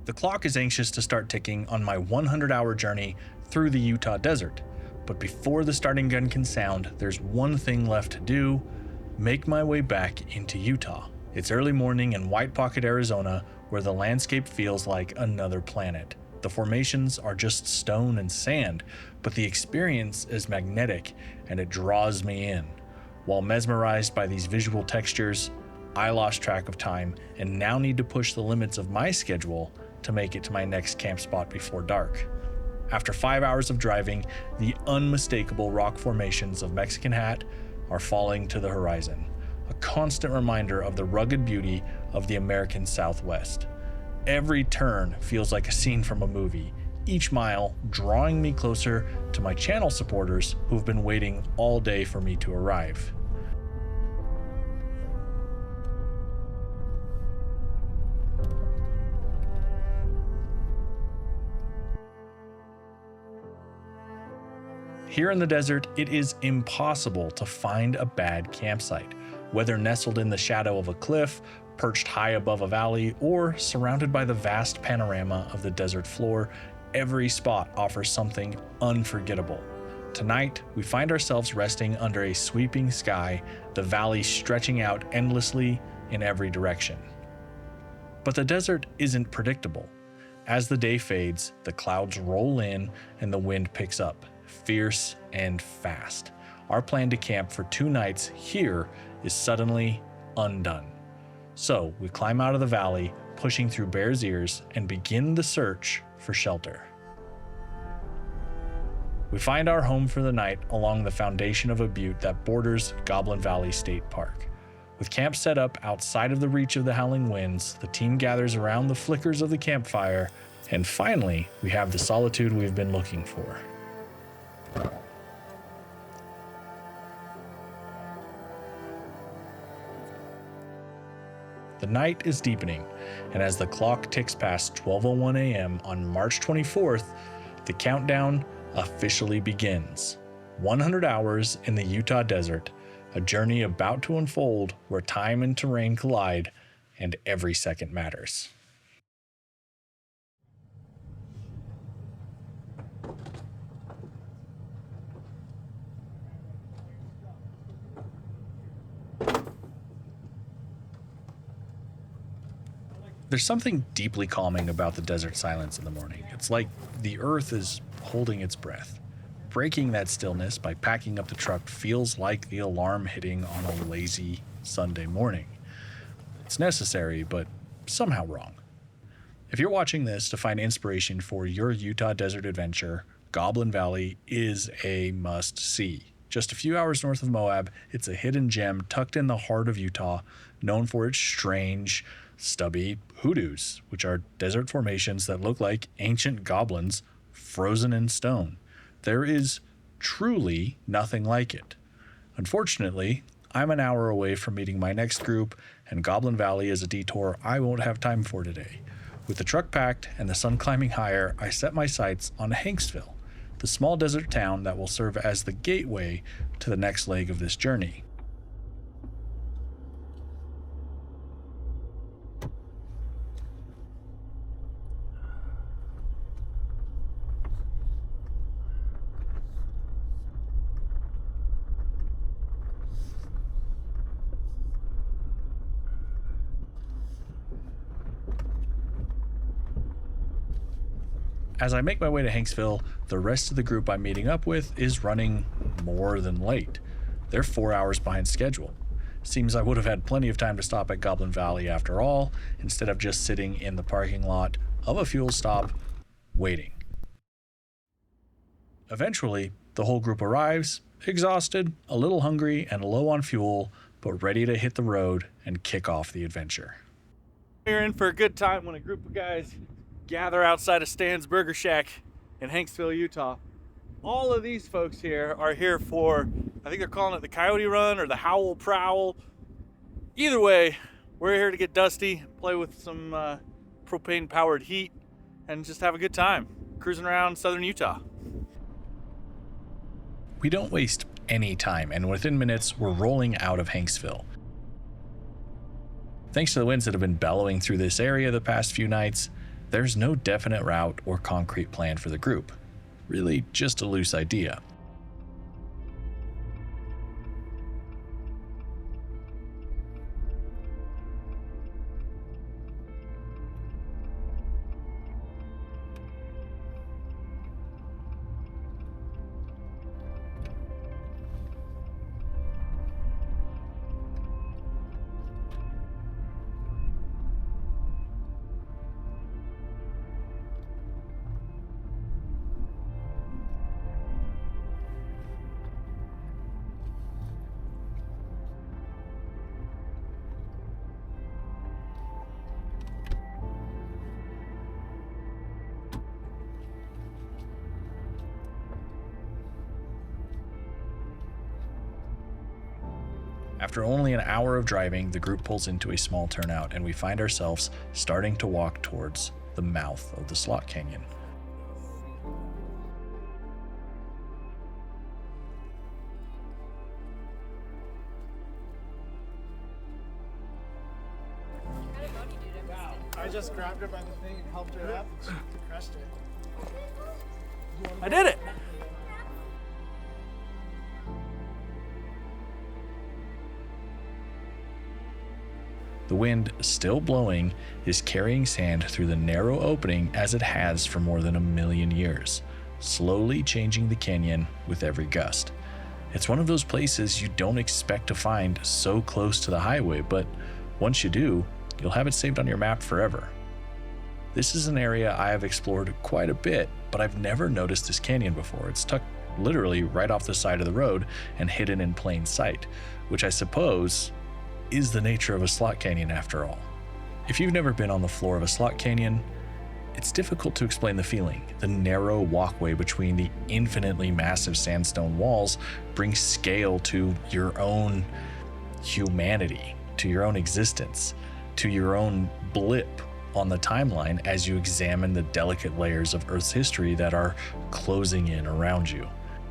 The clock is anxious to start ticking on my 100-hour journey through the Utah desert, but before the starting gun can sound, there's one thing left to do: make my way back into Utah. It's early morning in White Pocket, Arizona, where the landscape feels like another planet. The formations are just stone and sand, but the experience is magnetic and it draws me in. While mesmerized by these visual textures, I lost track of time and now need to push the limits of my schedule to make it to my next camp spot before dark. After 5 hours of driving, the unmistakable rock formations of Mexican Hat are falling to the horizon, a constant reminder of the rugged beauty of the American Southwest. Every turn feels like a scene from a movie, each mile drawing me closer to my channel supporters who've been waiting all day for me to arrive. Here in the desert, it is impossible to find a bad campsite. Whether nestled in the shadow of a cliff, perched high above a valley, or surrounded by the vast panorama of the desert floor, every spot offers something unforgettable. Tonight, we find ourselves resting under a sweeping sky, the valley stretching out endlessly in every direction. But the desert isn't predictable. As the day fades, the clouds roll in and the wind picks up, fierce and fast. Our plan to camp for 2 nights here is suddenly undone. So we climb out of the valley, pushing through Bears Ears, and begin the search for shelter. We find our home for the night along the foundation of a butte that borders Goblin Valley State Park. With camp set up outside of the reach of the howling winds, the team gathers around the flickers of the campfire, and finally, we have the solitude we've been looking for. The night is deepening, and as the clock ticks past 12:01 a.m. on March 24th, the countdown officially begins. 100 hours in the Utah desert, a journey about to unfold where time and terrain collide, and every second matters. There's something deeply calming about the desert silence in the morning. It's like the earth is holding its breath. Breaking that stillness by packing up the truck feels like the alarm hitting on a lazy Sunday morning. It's necessary, but somehow wrong. If you're watching this to find inspiration for your Utah desert adventure, Goblin Valley is a must-see. Just a few hours north of Moab, it's a hidden gem tucked in the heart of Utah, known for its strange, stubby hoodoos, which are desert formations that look like ancient goblins frozen in stone. There is truly nothing like it. Unfortunately, I'm an hour away from meeting my next group, and Goblin Valley is a detour I won't have time for today. With the truck packed and the sun climbing higher, I set my sights on Hanksville, the small desert town that will serve as the gateway to the next leg of this journey. As I make my way to Hanksville, the rest of the group I'm meeting up with is running more than late. They're 4 hours behind schedule. Seems I would have had plenty of time to stop at Goblin Valley after all, instead of just sitting in the parking lot of a fuel stop, waiting. Eventually, the whole group arrives, exhausted, a little hungry, and low on fuel, but ready to hit the road and kick off the adventure. We're in for a good time when a group of guys gather outside of Stan's Burger Shack in Hanksville, Utah. All of these folks here are here for, I think they're calling it the Coyote Run or the Howl Prowl. Either way, we're here to get dusty, play with some propane-powered heat, and just have a good time cruising around southern Utah. We don't waste any time, and within minutes, we're rolling out of Hanksville. Thanks to the winds that have been bellowing through this area the past few nights, There's no definite route or concrete plan for the group. Really, just a loose idea. After only an hour of driving, the group pulls into a small turnout and we find ourselves starting to walk towards the mouth of the slot canyon. I just grabbed her by the thing and helped her up, and she crushed it. I did it. The wind, still blowing, is carrying sand through the narrow opening as it has for more than 1,000,000 years, slowly changing the canyon with every gust. It's one of those places you don't expect to find so close to the highway, but once you do, you'll have it saved on your map forever. This is an area I have explored quite a bit, but I've never noticed this canyon before. It's tucked literally right off the side of the road and hidden in plain sight, which I suppose is the nature of a slot canyon after all. If you've never been on the floor of a slot canyon, it's difficult to explain the feeling. The narrow walkway between the infinitely massive sandstone walls brings scale to your own humanity, to your own existence, to your own blip on the timeline as you examine the delicate layers of Earth's history that are closing in around you.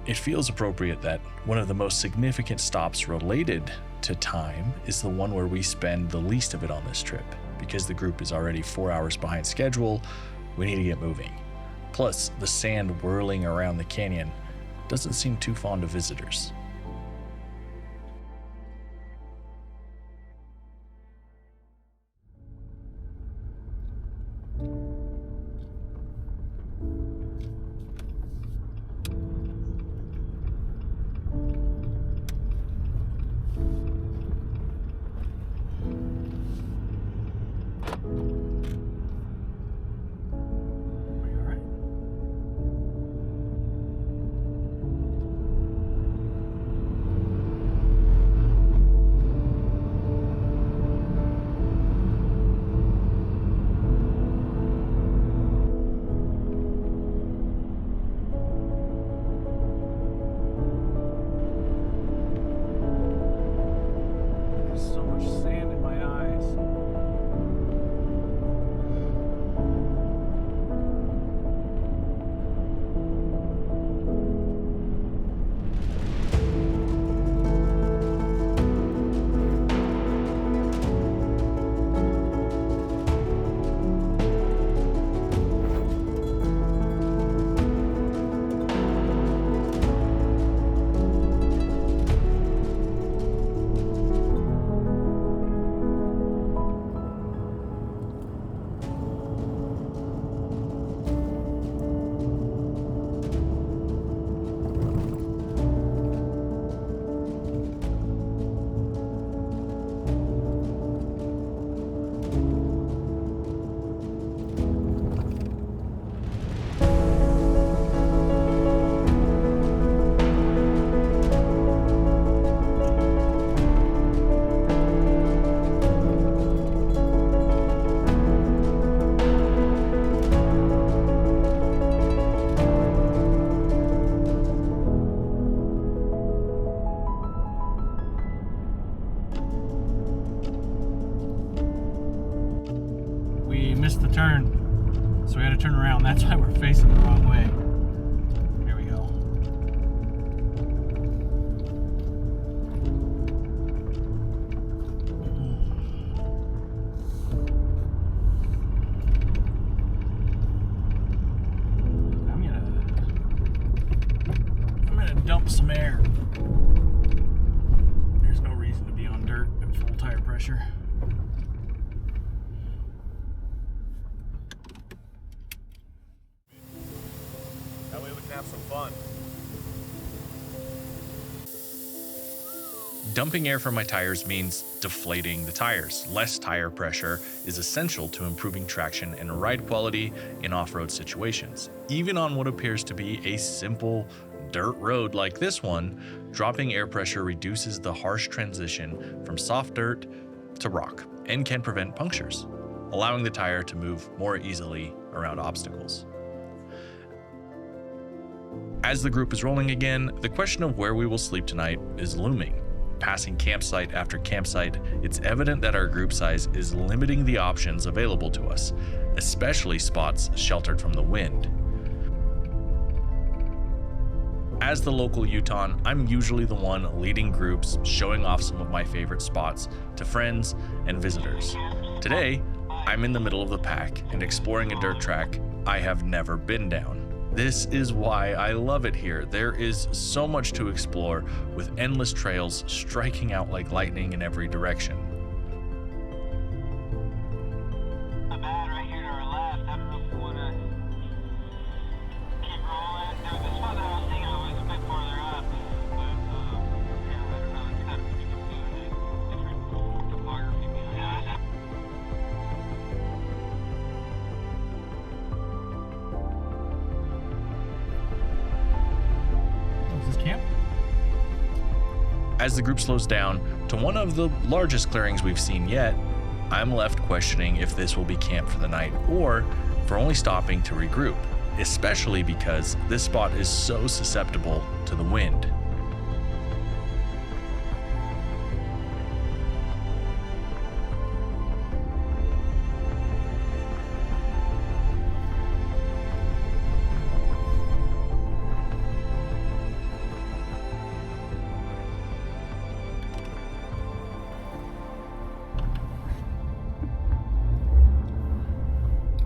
It feels appropriate that one of the most significant stops related to time is the one where we spend the least of it on this trip. Because the group is already 4 hours behind schedule, we need to get moving. Plus, the sand whirling around the canyon doesn't seem too fond of visitors. Missed the turn, so we had to turn around. That's why we're facing the wrong way. Here we go. dump some air. There's no reason to be on dirt at full tire pressure. That way we can have some fun. Dumping air from my tires means deflating the tires. Less tire pressure is essential to improving traction and ride quality in off-road situations. Even on what appears to be a simple dirt road like this one, dropping air pressure reduces the harsh transition from soft dirt to rock and can prevent punctures, allowing the tire to move more easily around obstacles. As the group is rolling again, the question of where we will sleep tonight is looming. Passing campsite after campsite, it's evident that our group size is limiting the options available to us, especially spots sheltered from the wind. As the local Utahn, I'm usually the one leading groups, showing off some of my favorite spots to friends and visitors. Today, I'm in the middle of the pack and exploring a dirt track I have never been down. This is why I love it here. There is so much to explore, with endless trails striking out like lightning in every direction. Not bad right here to our left. I don't know if we want to keep rolling. There was a spot that I was thinking of was a bit farther up, but yeah, I don't know. It's got a pretty good view and a different topography behind it. Is this camp? As the group slows down to one of the largest clearings we've seen yet, I'm left questioning if this will be camp for the night or if we're only stopping to regroup, especially because this spot is so susceptible to the wind.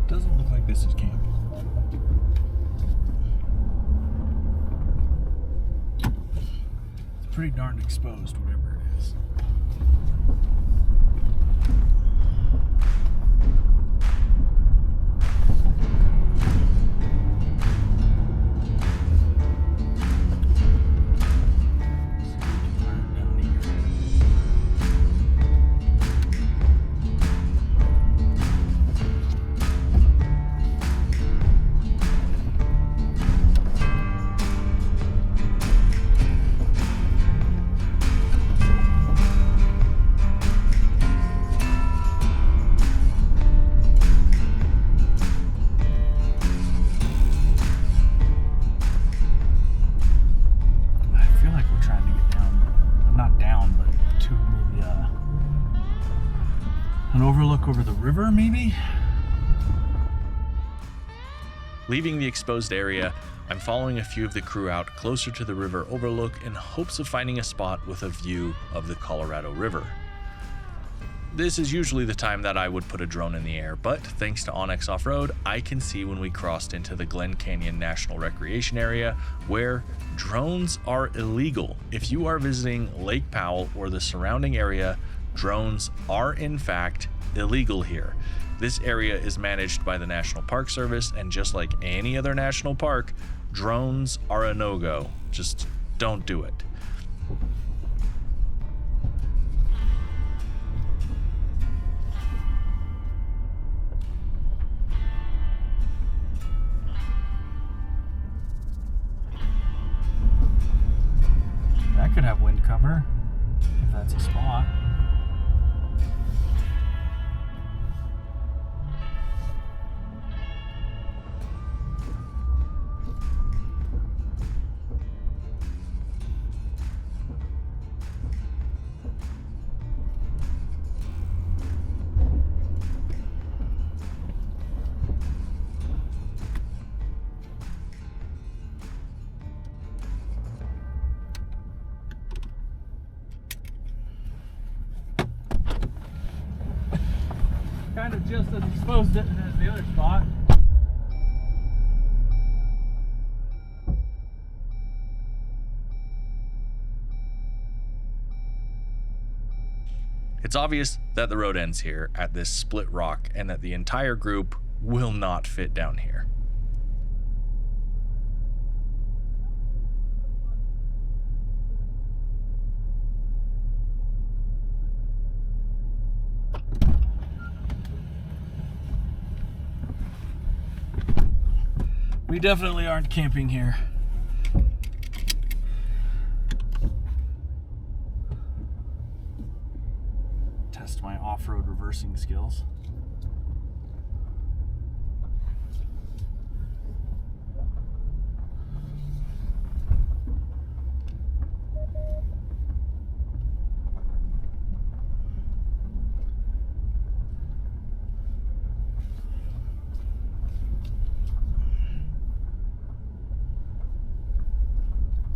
Doesn't look like this is camp. It's pretty darn exposed, whatever it is. An overlook over the river, maybe? Leaving the exposed area, I'm following a few of the crew out closer to the river overlook in hopes of finding a spot with a view of the Colorado River. This is usually the time that I would put a drone in the air, but thanks to Onyx Off-Road, I can see when we crossed into the Glen Canyon National Recreation Area, where drones are illegal. If you are visiting Lake Powell or the surrounding area, drones are in fact illegal here. This area is managed by the National Park Service, and just like any other national park, drones are a no-go. Just don't do it. That could have wind cover, if that's a spot. Kind of just as exposed as the other spot. It's obvious that the road ends here at this split rock and that the entire group will not fit down here. We definitely aren't camping here. Test my off-road reversing skills.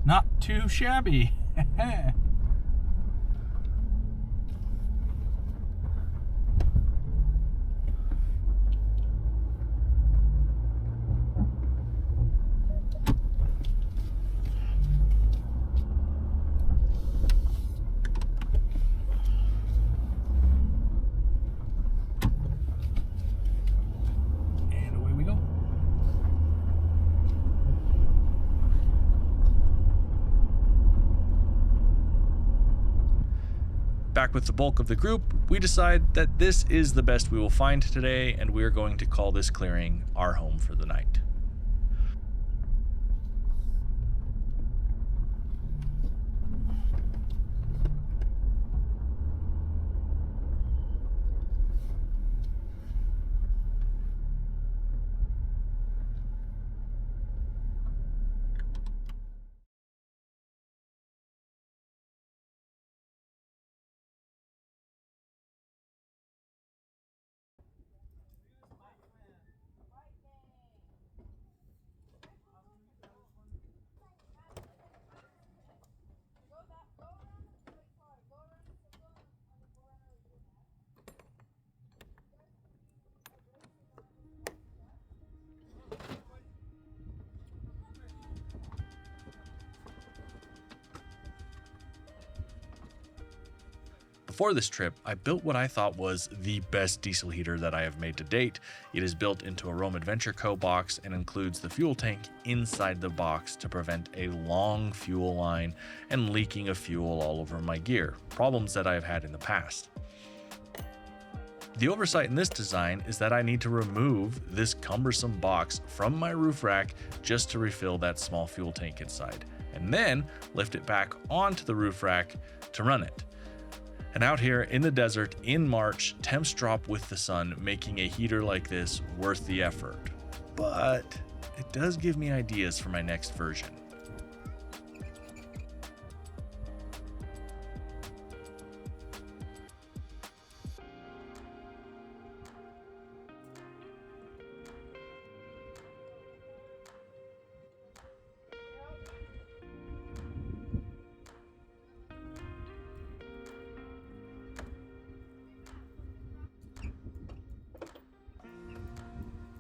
Not too shabby. And away we go. Back with the bulk of the group, we decide that this is the best we will find today, and we are going to call this clearing our home for the night. Before this trip, I built what I thought was the best diesel heater that I have made to date. It is built into a Rome Adventure Co. box and includes the fuel tank inside the box to prevent a long fuel line and leaking of fuel all over my gear, problems that I have had in the past. The oversight in this design is that I need to remove this cumbersome box from my roof rack just to refill that small fuel tank inside, and then lift it back onto the roof rack to run it. And out here in the desert in March, temps drop with the sun, making a heater like this worth the effort. But it does give me ideas for my next version.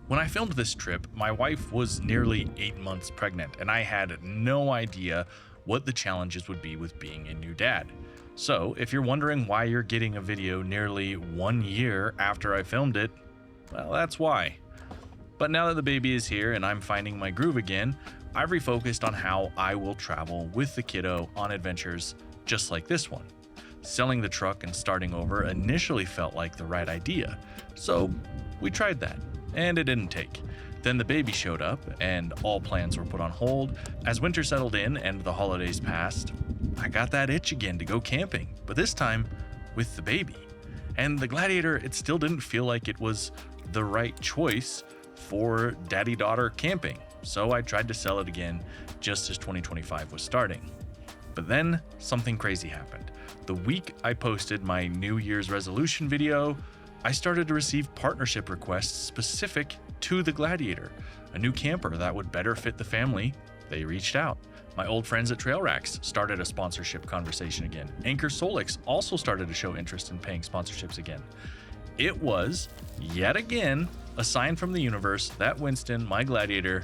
When I filmed this trip, my wife was nearly 8 months pregnant, and I had no idea what the challenges would be with being a new dad. So, if you're wondering why you're getting a video nearly 1 year after I filmed it, well, that's why. But now that the baby is here and I'm finding my groove again, I've refocused on how I will travel with the kiddo on adventures just like this one. Selling the truck and starting over initially felt like the right idea, so we tried that. And it didn't take. Then the baby showed up, and all plans were put on hold. As winter settled in and the holidays passed, I got that itch again to go camping, but this time with the baby. And the Gladiator, it still didn't feel like it was the right choice for daddy-daughter camping, so I tried to sell it again just as 2025 was starting. But then something crazy happened. The week I posted my New Year's resolution video, I started to receive partnership requests specific to the Gladiator, a new camper that would better fit the family. They reached out. My old friends at Trail Racks started a sponsorship conversation again. Anchor Solix also started to show interest in paying sponsorships again. It was, yet again, a sign from the universe that Winston, my Gladiator,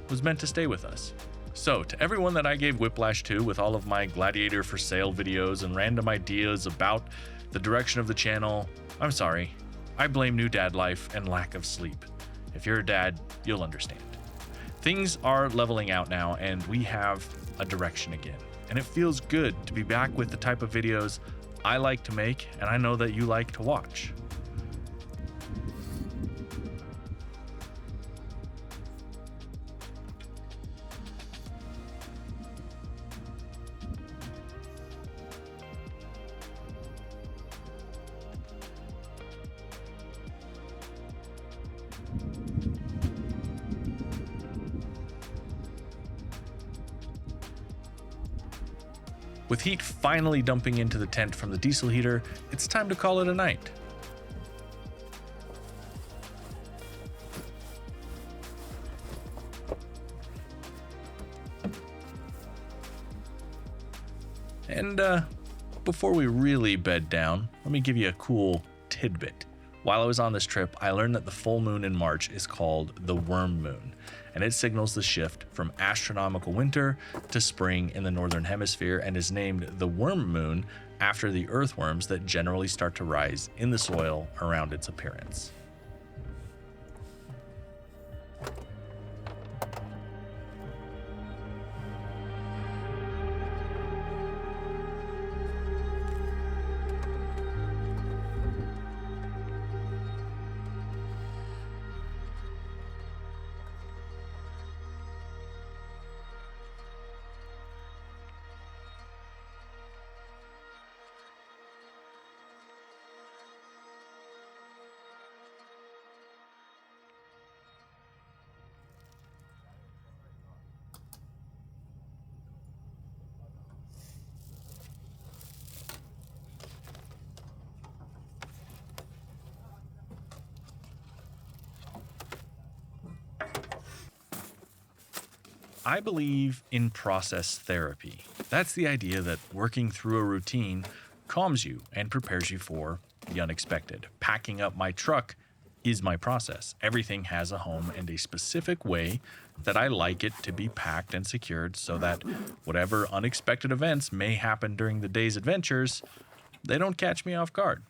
was meant to stay with us. So, to everyone that I gave whiplash to with all of my Gladiator for sale videos and random ideas about The direction of the channel, I'm sorry. I blame new dad life and lack of sleep. If you're a dad, you'll understand. Things are leveling out now and we have a direction again. And it feels good to be back with the type of videos I like to make and I know that you like to watch. With heat finally dumping into the tent from the diesel heater, it's time to call it a night. And before we really bed down, let me give you a cool tidbit. While I was on this trip, I learned that the full moon in March is called the worm moon, and it signals the shift from astronomical winter to spring in the northern hemisphere and is named the worm moon after the earthworms that generally start to rise in the soil around its appearance. I believe in process therapy. That's the idea that working through a routine calms you and prepares you for the unexpected. Packing up my truck is my process. Everything has a home and a specific way that I like it to be packed and secured so that whatever unexpected events may happen during the day's adventures, they don't catch me off guard.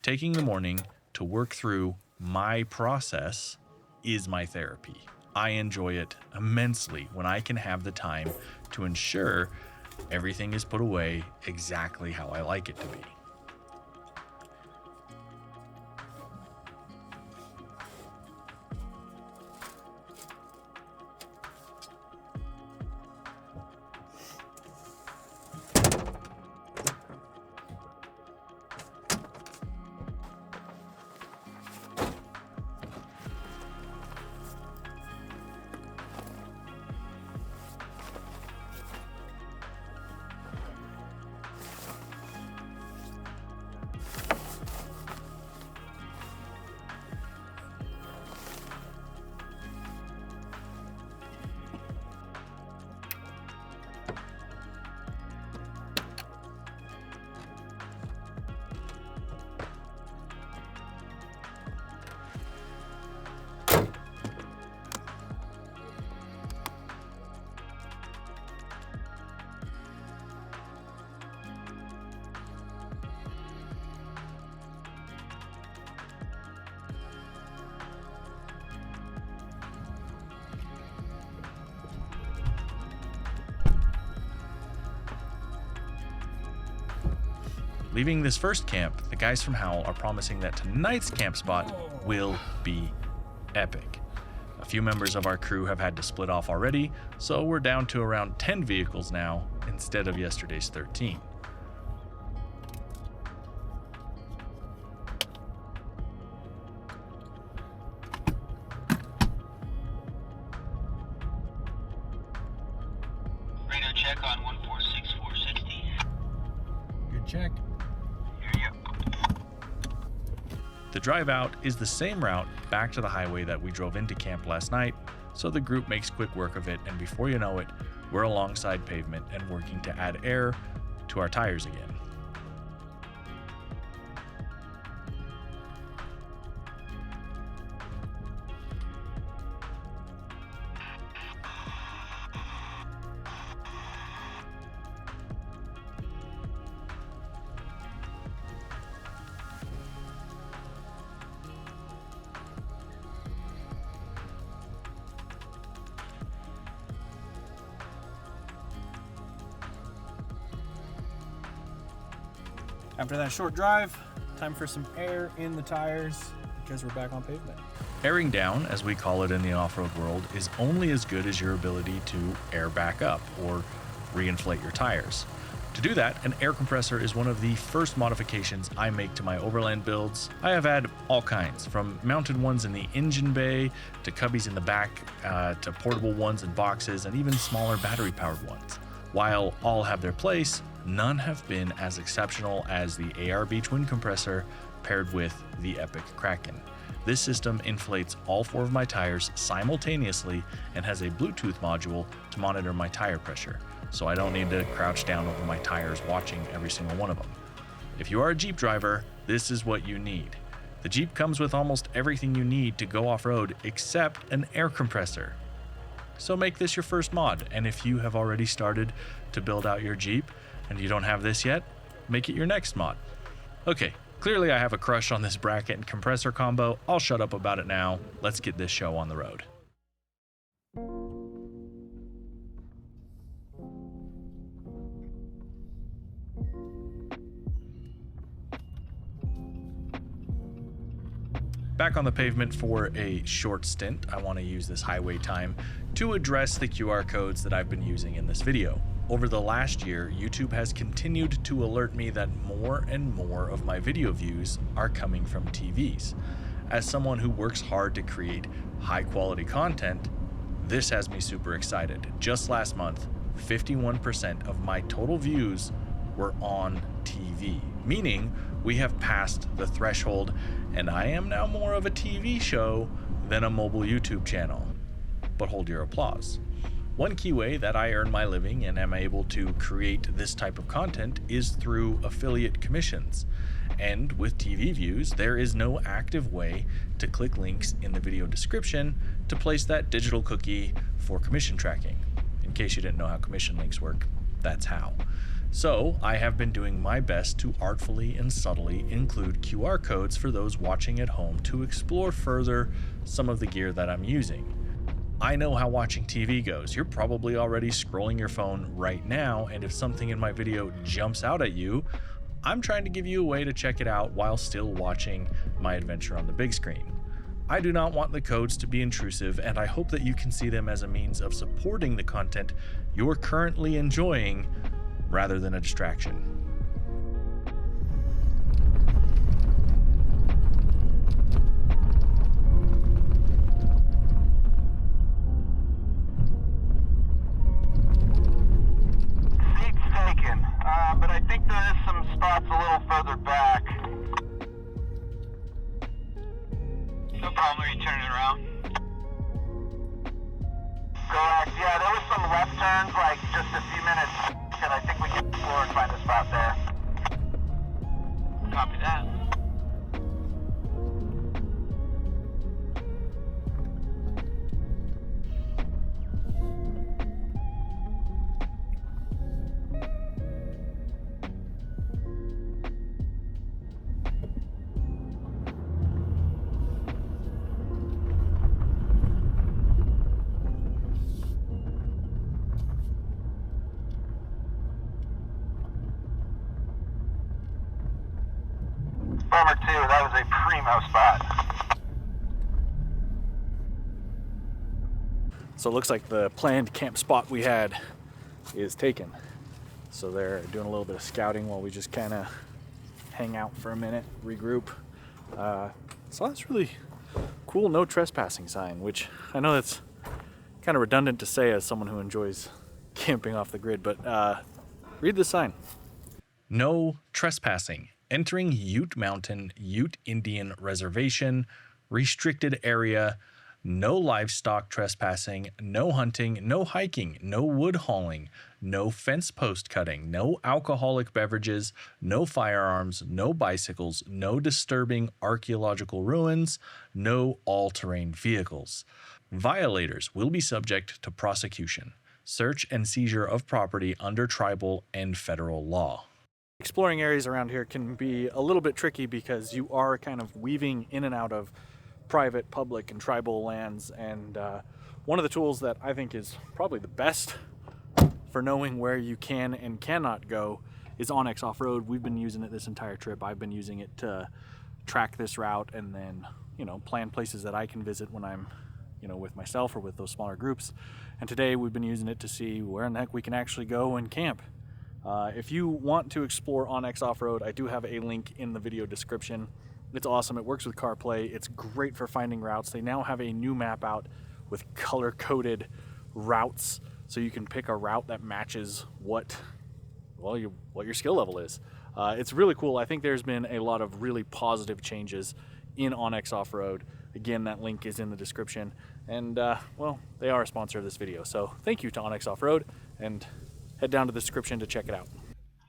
Taking the morning to work through my process is my therapy. I enjoy it immensely when I can have the time to ensure everything is put away exactly how I like it to be. Leaving this first camp, the guys from Howl are promising that tonight's camp spot will be epic. A few members of our crew have had to split off already, so we're down to around 10 vehicles now instead of yesterday's 13. Radar check on 146460. Good check. Hear you. The drive out is the same route back to the highway that we drove into camp last night, so the group makes quick work of it, and before you know it, we're alongside pavement and working to add air to our tires again. After that short drive, time for some air in the tires because we're back on pavement. Airing down, as we call it in the off-road world, is only as good as your ability to air back up or reinflate your tires. To do that, an air compressor is one of the first modifications I make to my Overland builds. I have had all kinds, from mounted ones in the engine bay, to cubbies in the back, to portable ones in boxes, and even smaller battery-powered ones. While all have their place, none have been as exceptional as the ARB twin compressor paired with the Epic Kraken. This system inflates all 4 of my tires simultaneously and has a Bluetooth module to monitor my tire pressure, so I don't need to crouch down over my tires watching every single one of them. If you are a Jeep driver, this is what you need. The Jeep comes with almost everything you need to go off-road except an air compressor. So make this your first mod, and if you have already started to build out your Jeep and you don't have this yet, make it your next mod. Okay, clearly I have a crush on this bracket and compressor combo. I'll shut up about it now. Let's get this show on the road. Back on the pavement for a short stint, I want to use this highway time to address the QR codes that I've been using in this video. Over the last year, YouTube has continued to alert me that more and more of my video views are coming from TVs. As someone who works hard to create high quality content, this has me super excited. Just last month, 51% of my total views were on TV, meaning we have passed the threshold and I am now more of a TV show than a mobile YouTube channel. But hold your applause. One key way that I earn my living and am able to create this type of content is through affiliate commissions. And with TV views, there is no active way to click links in the video description to place that digital cookie for commission tracking. In case you didn't know how commission links work, that's how. So I have been doing my best to artfully and subtly include QR codes for those watching at home to explore further some of the gear that I'm using. I know how watching TV goes. You're probably already scrolling your phone right now, and if something in my video jumps out at you, I'm trying to give you a way to check it out while still watching my adventure on the big screen. I do not want the codes to be intrusive, and I hope that you can see them as a means of supporting the content you're currently enjoying rather than a distraction. Seat's taken, but I think there is some spots a little further back. No problem, are you turning around? Correct, yeah, there was some left turns like just a few minutes. And I think we can explore and find a spot there. Copy that. Bummer 2, that was a primo spot. So it looks like the planned camp spot we had is taken. So they're doing a little bit of scouting while we just kind of hang out for a minute, regroup. So that's really cool, no trespassing sign, which I know that's kind of redundant to say as someone who enjoys camping off the grid, but read the sign. No trespassing. Entering Ute Mountain, Ute Indian Reservation, restricted area, no livestock trespassing, no hunting, no hiking, no wood hauling, no fence post cutting, no alcoholic beverages, no firearms, no bicycles, no disturbing archaeological ruins, no all-terrain vehicles. Violators will be subject to prosecution, search and seizure of property under tribal and federal law. Exploring areas around here can be a little bit tricky because you are kind of weaving in and out of private, public, and tribal lands, and one of the tools that I think is probably the best for knowing where you can and cannot go is OnX Off-Road. We've been using it this entire trip. I've been using it to track this route and then, you know, plan places that I can visit when I'm, you know, with myself or with those smaller groups. And today we've been using it to see where in the heck we can actually go and camp. If you want to explore OnX Off-Road, I do have a link in the video description. It's awesome. It works with CarPlay. It's great for finding routes. They now have a new map out with color-coded routes, so you can pick a route that matches what your skill level is. It's really cool. I think there's been a lot of really positive changes in OnX Off-Road. Again, that link is in the description. And, well, they are a sponsor of this video. So thank you to OnX Off-Road, and head down to the description to check it out.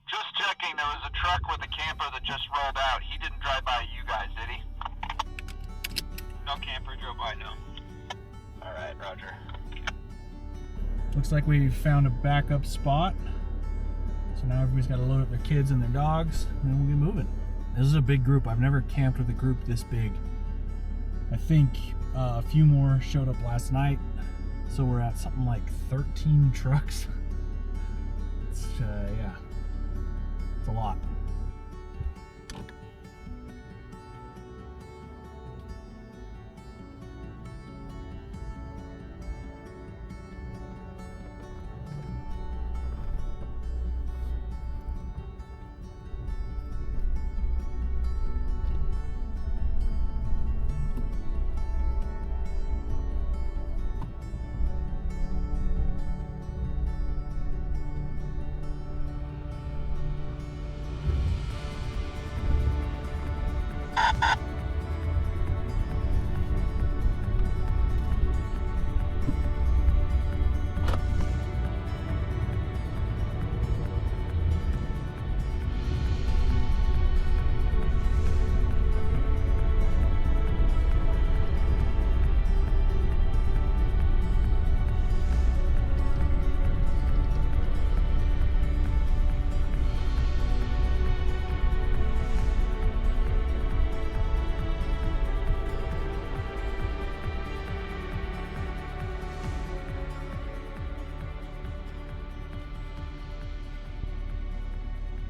Just checking, there was a truck with a camper that just rolled out. He didn't drive by you guys, did he? No camper drove by, no. All right, roger. Looks like we found a backup spot. So now everybody's got to load up their kids and their dogs, and then we'll get moving. This is a big group. I've never camped with a group this big. I think a few more showed up last night, so we're at something like 13 trucks. It's, yeah, it's a lot.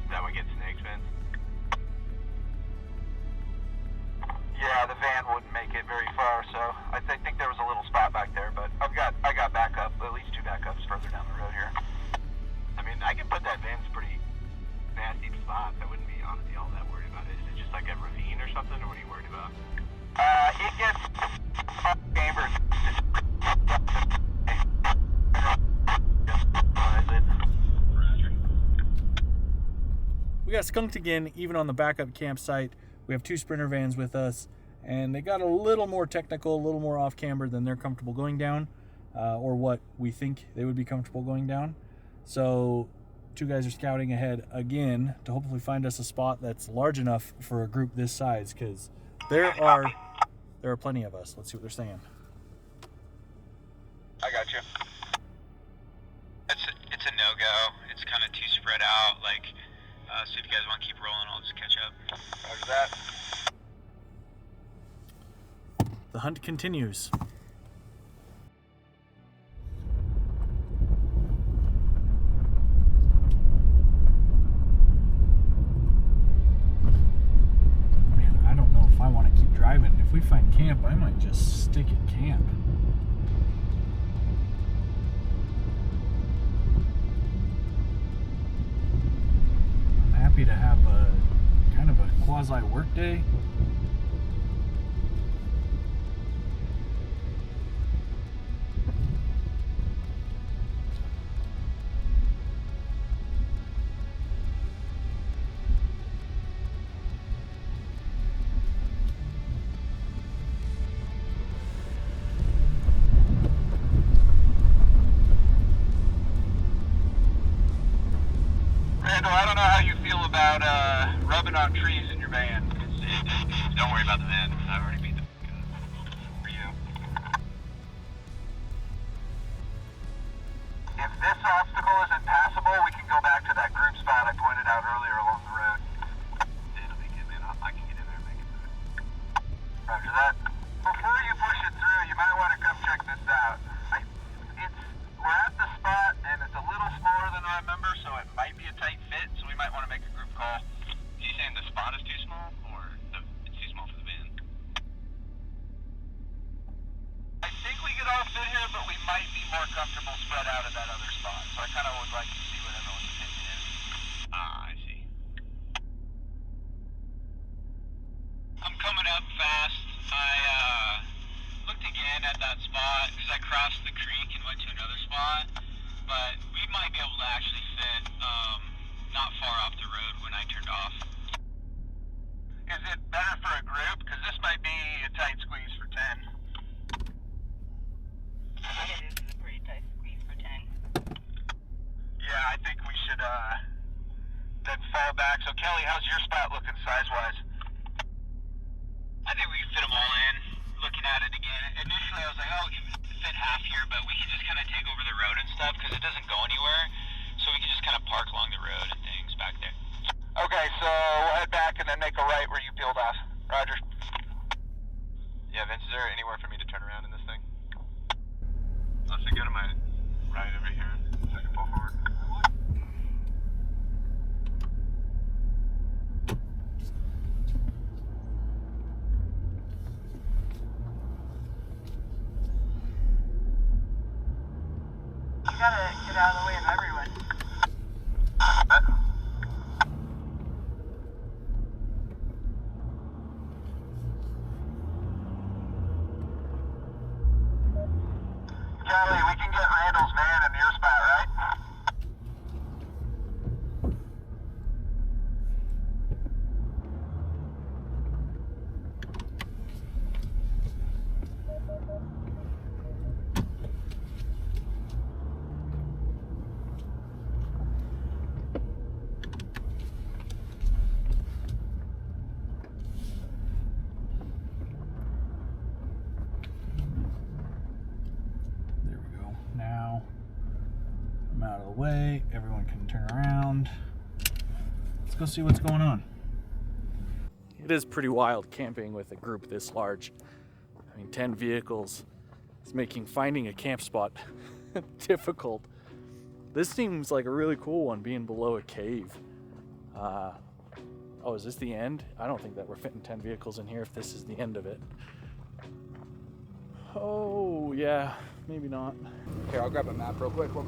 That would get snakes, Vince. Yeah, the van wouldn't make it very far, so I think there was a little spot back there, but I got backup, at least 2 backups further down the road here. I mean, I can put that van's pretty nasty spot. I wouldn't be honestly all that worried about it. Is it just like a ravine or something, or what are you worried about? It gets chambers. We got skunked again, even on the backup campsite. We have 2 Sprinter vans with us, and they got a little more technical, a little more off-camber than they're comfortable going down, or what we think they would be comfortable going down. So 2 guys are scouting ahead again to hopefully find us a spot that's large enough for a group this size, because there are plenty of us. Let's see what they're saying. I got you. It's a no-go. It's kind of too spread out, like... so if you guys want to keep rolling, I'll just catch up. How's that? The hunt continues. Man, I don't know if I want to keep driving. If we find camp, I might just stick at camp. Happy to have a kind of a quasi work day. Randall, I don't know how you feel about rubbing on trees in your van. Don't worry about the van. I already beat the for you. If this obstacle isn't passable, we can go back to that group spot I pointed out earlier along the road. It'll be good, man. I can get in there and make it through. Roger that. Before you push it through, you might want to come check this out. We're at the spot, and it's a little smaller than I remember, so it might be a tight fit, so we might want to make comfortable spread out at that other spot. So I kind of would like to see what everyone's opinion is. I see. I'm coming up fast. I looked again at that spot because I crossed the creek and went to another spot. But we might be able to actually fit not far off the road when I turned off. Is it better for a group? Because this might be a tight squeeze for 10. Yeah, this is a pretty tight squeeze for 10. Yeah, I think we should then fall back. So Kelly, how's your spot looking size-wise? I think we can fit them all in. Looking at it again, initially I was like, oh, we can fit half here, but we can just kind of take over the road and stuff because it doesn't go anywhere. So we can just kind of park along the road and things back there. Okay, so we'll head back and then make a right where you peeled off. Roger. Yeah, Vince, is there anywhere for me to turn around in this thing? I should go to my right over here. So I can pull forward. You gotta get out of the way of everyone. Kelly, we can get Randall's van in your spot, right? There we go. Now I'm out of the way. Everyone can turn around. Let's go see what's going on. It is pretty wild camping with a group this large. I mean, 10 vehicles is making finding a camp spot difficult. This seems like a really cool one, being below a cave. Oh, is this the end? I don't think that we're fitting 10 vehicles in here if this is the end of it. Oh, yeah, maybe not. Here, I'll grab a map real quick. You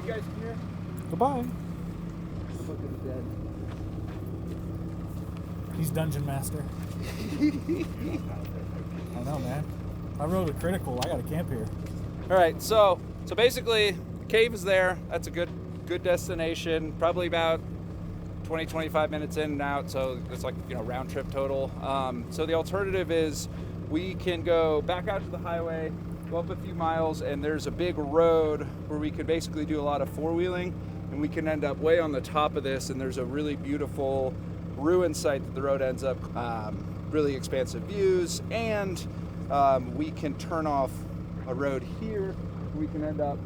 guys in here? Goodbye. Look at the dead. He's dungeon master. I know, man. I rode a critical. I got to camp here. All right, so basically, the cave is there. That's a good destination. Probably about 20-25 minutes in and out. So it's like, round trip total. So the alternative is we can go back out to the highway, go up a few miles, and there's a big road where we could basically do a lot of four-wheeling, and we can end up way on the top of this, and there's a really beautiful ruin site that the road ends up, really expansive views, and we can turn off a road here. We can end up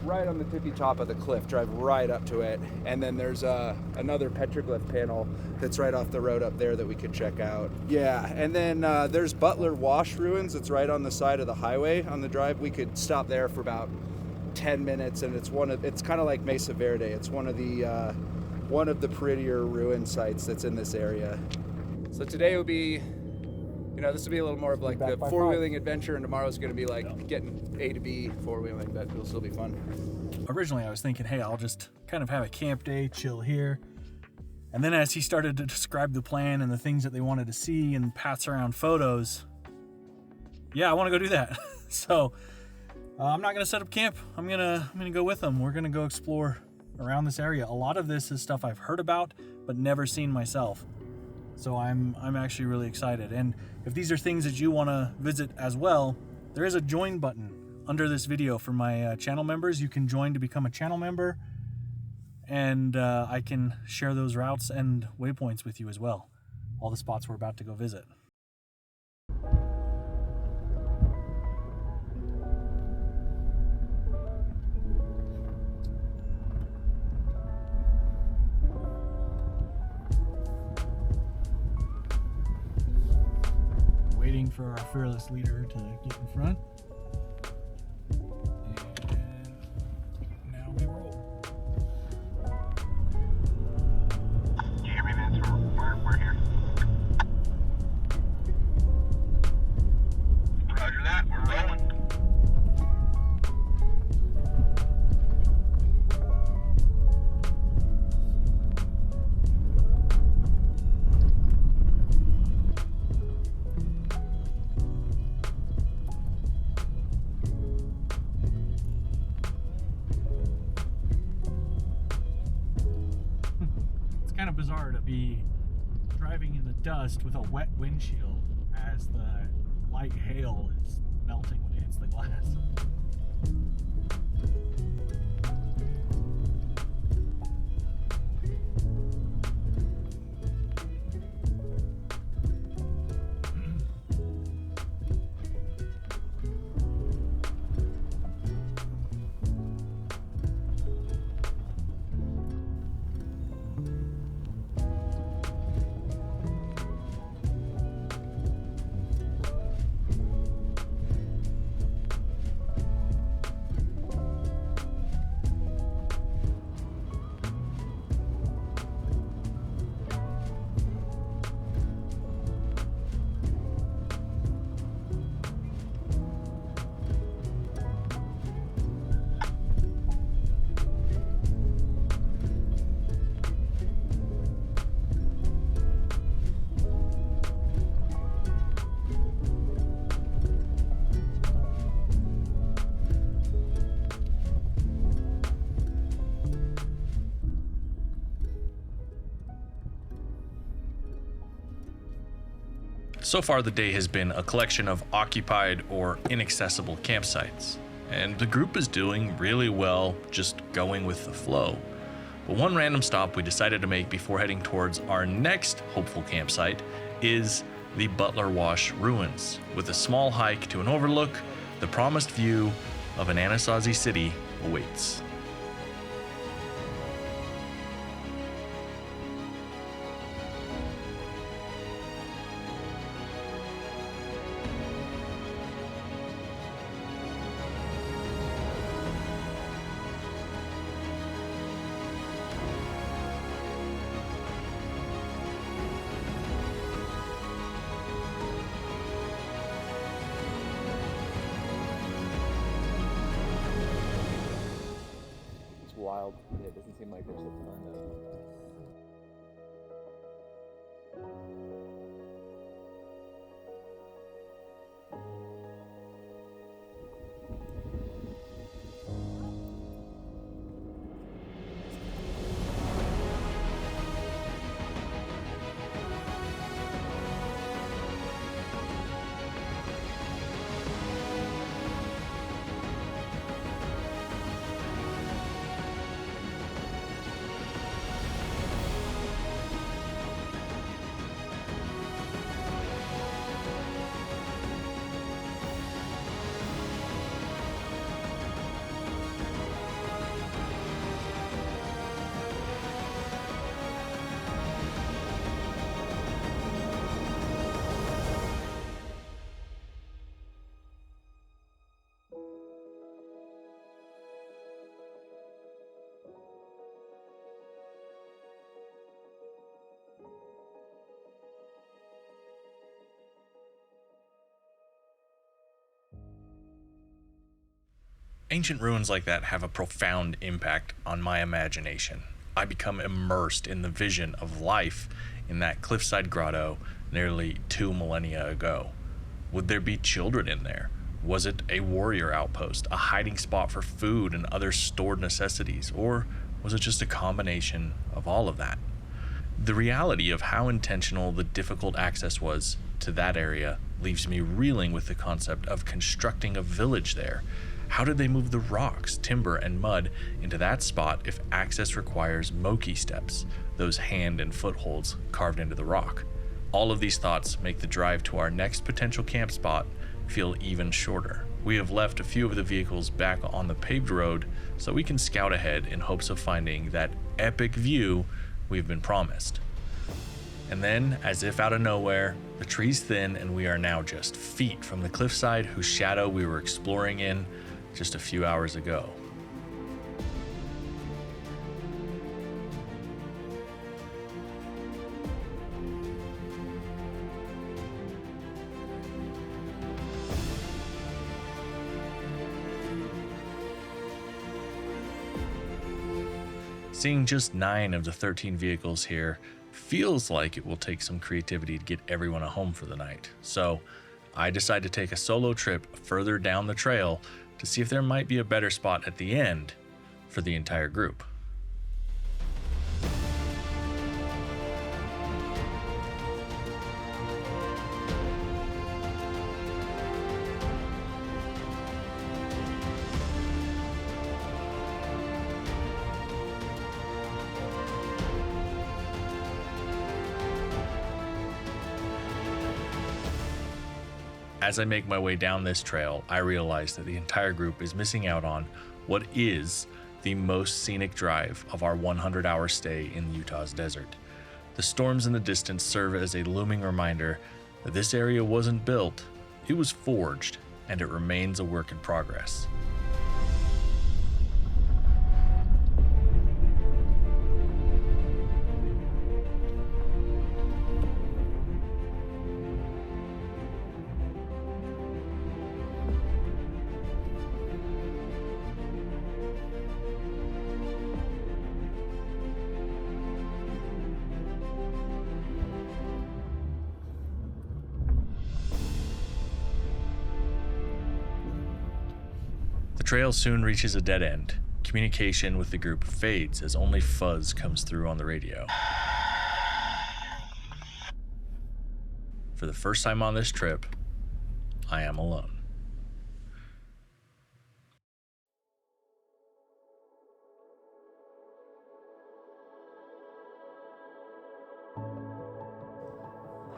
right on the tippy top of the cliff, drive right up to it, and then there's another petroglyph panel that's right off the road up there that we could check out. Yeah, and then there's Butler Wash Ruins. It's right on the side of the highway on the drive. We could stop there for about 10 minutes, and it's kind of like Mesa Verde. It's one of the prettier ruin sites that's in this area. So today will be, this will be a little more of like the four-wheeling adventure, and tomorrow's going to be like getting A to B four-wheeling, but it'll still be fun. Originally, I was thinking, hey, I'll just kind of have a camp day, chill here. And then as he started to describe the plan and the things that they wanted to see and pass around photos, yeah, I want to go do that. So I'm not going to set up camp. I'm gonna go with them. We're going to go explore around this area. A lot of this is stuff I've heard about but never seen myself. So I'm actually really excited. And if these are things that you want to visit as well, there is a join button under this video for my channel members. You can join to become a channel member, and I can share those routes and waypoints with you as well. All the spots we're about to go visit. Waiting for our fearless leader to get in front. And now we roll. Do you hear me, Vince? We're here. Roger that. We're rolling. bizarre to be driving in the dust with a wet windshield as the light hail is melting when it hits the glass. So far, the day has been a collection of occupied or inaccessible campsites, and the group is doing really well just going with the flow. But one random stop we decided to make before heading towards our next hopeful campsite is the Butler Wash Ruins. With a small hike to an overlook, the promised view of an Anasazi city awaits. Wild. Yeah, it doesn't seem like there's a ton of. Ancient ruins like that have a profound impact on my imagination. I become immersed in the vision of life in that cliffside grotto nearly 2 millennia ago. Would there be children in there? Was it a warrior outpost, a hiding spot for food and other stored necessities, or was it just a combination of all of that? The reality of how intentional the difficult access was to that area leaves me reeling with the concept of constructing a village there. How did they move the rocks, timber, and mud into that spot if access requires moki steps, those hand and footholds carved into the rock? All of these thoughts make the drive to our next potential camp spot feel even shorter. We have left a few of the vehicles back on the paved road so we can scout ahead in hopes of finding that epic view we've been promised. And then, as if out of nowhere, the trees thin and we are now just feet from the cliffside whose shadow we were exploring in just a few hours ago. Seeing just 9 of the 13 vehicles here feels like it will take some creativity to get everyone home for the night. So I decided to take a solo trip further down the trail to see if there might be a better spot at the end for the entire group. As I make my way down this trail, I realize that the entire group is missing out on what is the most scenic drive of our 100-hour stay in Utah's desert. The storms in the distance serve as a looming reminder that this area wasn't built, it was forged, and it remains a work in progress. The trail soon reaches a dead end. Communication with the group fades as only fuzz comes through on the radio. For the first time on this trip, I am alone.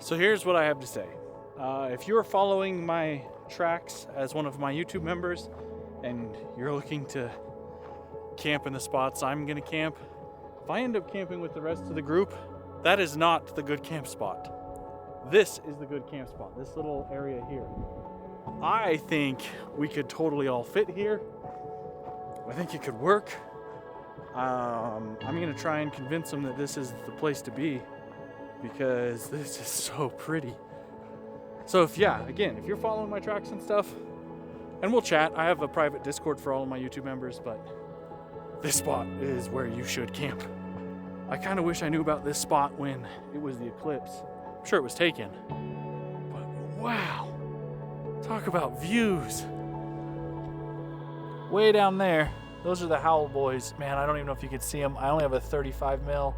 So here's what I have to say. If you're following my tracks as one of my YouTube members and you're looking to camp in the spots I'm gonna camp, if I end up camping with the rest of the group, that is not the good camp spot. This is the good camp spot, this little area here. I think we could totally all fit here. I think it could work. I'm gonna try and convince them that this is the place to be because this is so pretty. So if you're following my tracks and stuff, and we'll chat. I have a private Discord for all of my YouTube members, but this spot is where you should camp. I kind of wish I knew about this spot when it was the eclipse. I'm sure it was taken, but wow, talk about views. Way down there, those are the Howl Boys. Man, I don't even know if you could see them. I only have a 35 mil.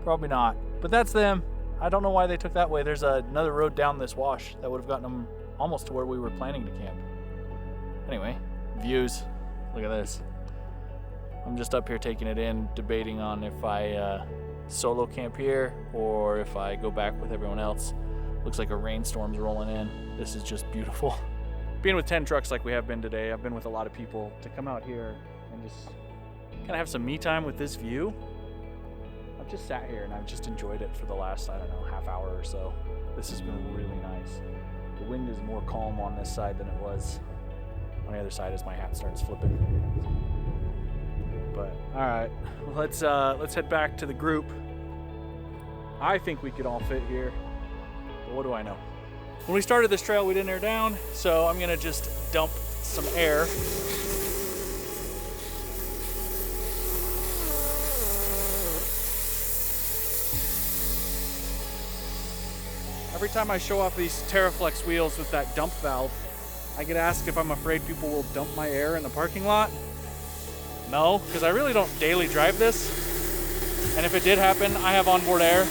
Probably not, but that's them. I don't know why they took that way. There's another road down this wash that would have gotten them almost to where we were planning to camp. Anyway, views. Look at this. I'm just up here taking it in, debating on if I solo camp here or if I go back with everyone else. Looks like a rainstorm's rolling in. This is just beautiful. Being with 10 trucks like we have been today, I've been with a lot of people to come out here and just kind of have some me time with this view. I've just sat here and I've just enjoyed it for the last, half hour or so. This has been really nice. The wind is more calm on this side than it was on the other side as my hat starts flipping. But all right, let's head back to the group. I think we could all fit here, but what do I know? When we started this trail, we didn't air down, so I'm gonna just dump some air. Every time I show off these Terraflex wheels with that dump valve, I get asked if I'm afraid people will dump my air in the parking lot. No, because I really don't daily drive this. And if it did happen, I have onboard air.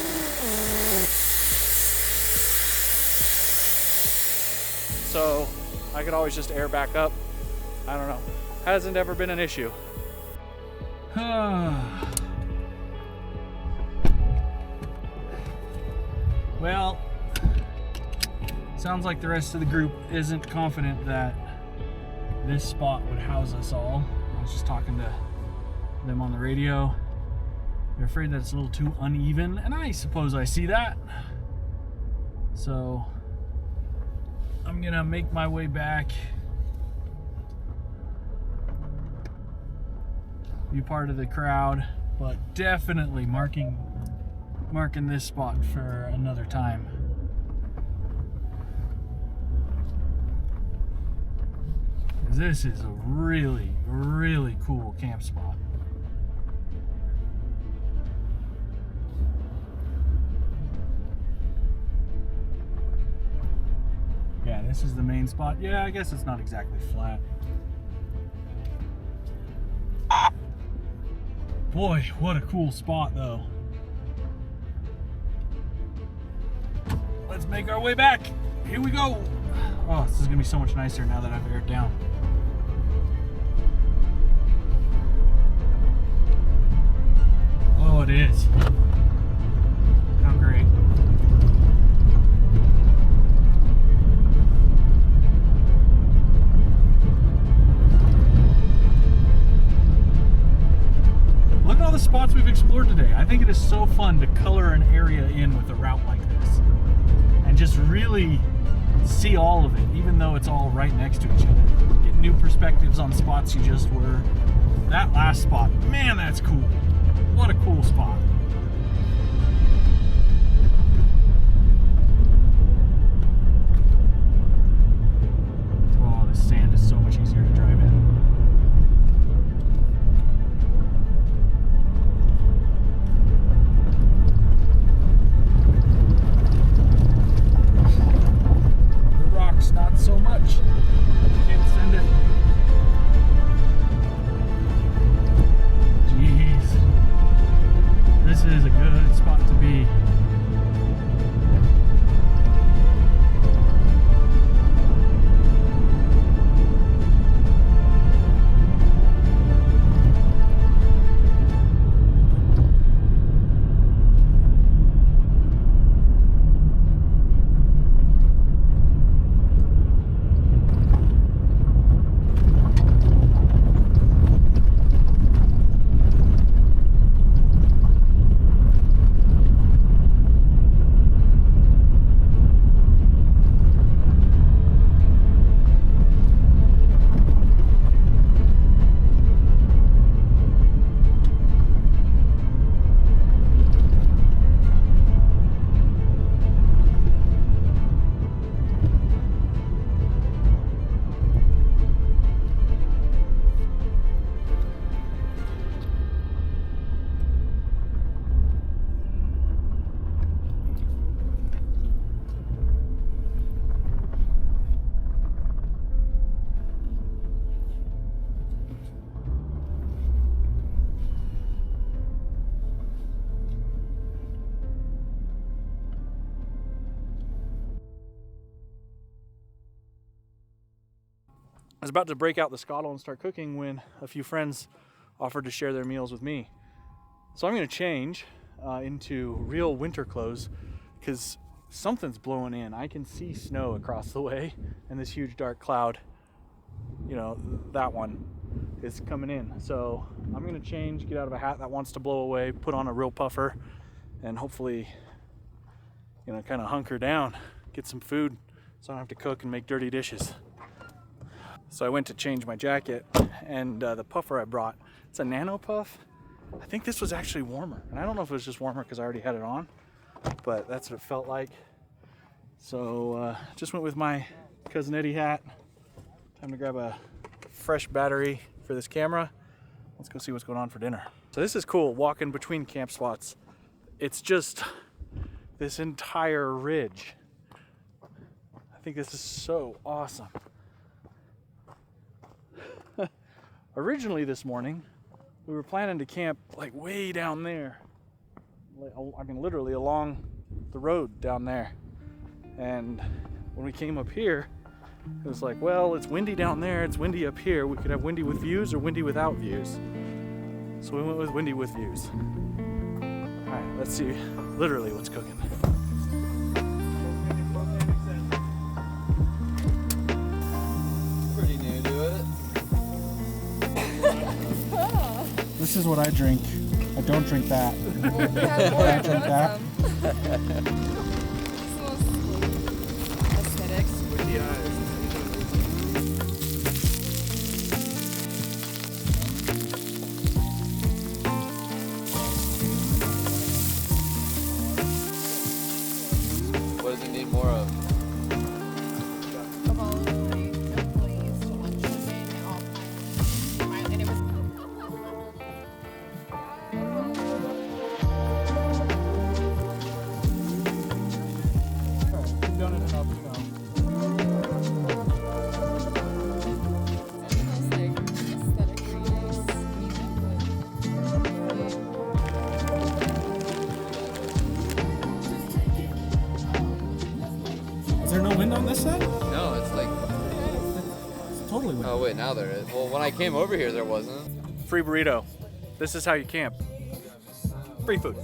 So I could always just air back up. I don't know. Hasn't ever been an issue. Well, sounds like the rest of the group isn't confident that this spot would house us all. I was just talking to them on the radio. They're afraid that it's a little too uneven, and I suppose I see that. So I'm gonna make my way back, be part of the crowd, but definitely marking this spot for another time. This is a really, really cool camp spot. Yeah, this is the main spot. Yeah, I guess it's not exactly flat. Boy, what a cool spot though. Let's make our way back. Here we go. Oh, this is gonna be so much nicer now that I've aired down. Oh, it is. How great. spots we've explored today. I think it is so fun to color an area in with a route like this and just really see all of it, even though it's all right next to each other. Get new perspectives on spots you just were. That last spot, man, that's cool. What a cool spot. Oh, the sand is so much easier to drive in. Not so much. Can't send it. Jeez. This is a good spot to be. I was about to break out the scuttle and start cooking when a few friends offered to share their meals with me. So I'm going to change into real winter clothes because something's blowing in. I can see snow across the way and this huge dark cloud, you know, that one is coming in. So I'm going to change, get out of a hat that wants to blow away, put on a real puffer, and hopefully, you know, kind of hunker down, get some food so I don't have to cook and make dirty dishes. So I went to change my jacket, and the puffer I brought, it's a nano puff. I think this was actually warmer, and I don't know if it was just warmer because I already had it on, but that's what it felt like. So just went with my Cousin Eddie hat. Time to grab a fresh battery for this camera. Let's go see what's going on for dinner. So this is cool, walking between camp spots. It's just this entire ridge. I think this is so awesome. Originally this morning, we were planning to camp like way down there. I mean, literally along the road down there. And when we came up here, it was like, well, it's windy down there, it's windy up here. We could have windy with views or windy without views. So we went with windy with views. All right, let's see literally what's cooking. Pretty new to it. This is what I drink. I don't drink that. I drink that. Aesthetics. What does it need more of? Of all the employees to lunch today, they all kind and it was. You've done it enough to know. Is there no wind on this side? No, it's like. It's totally wind. Oh wait, now there is. Well, when I came over here, there wasn't. Free burrito. This is how you camp. Free food.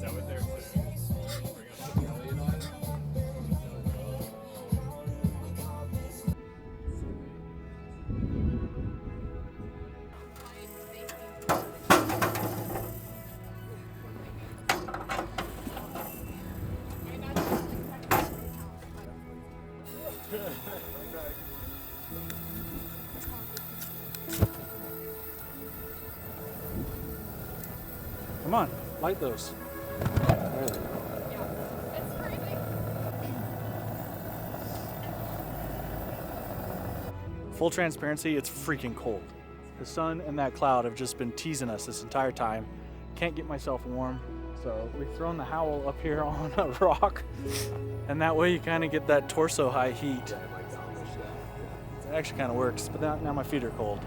on, light those. There they go. It's freezing. Full transparency, it's freaking cold. The sun and that cloud have just been teasing us this entire time. Can't get myself warm, so we've thrown the howl up here on a rock, and that way you kind of get that torso high heat. It actually kind of works, but now my feet are cold.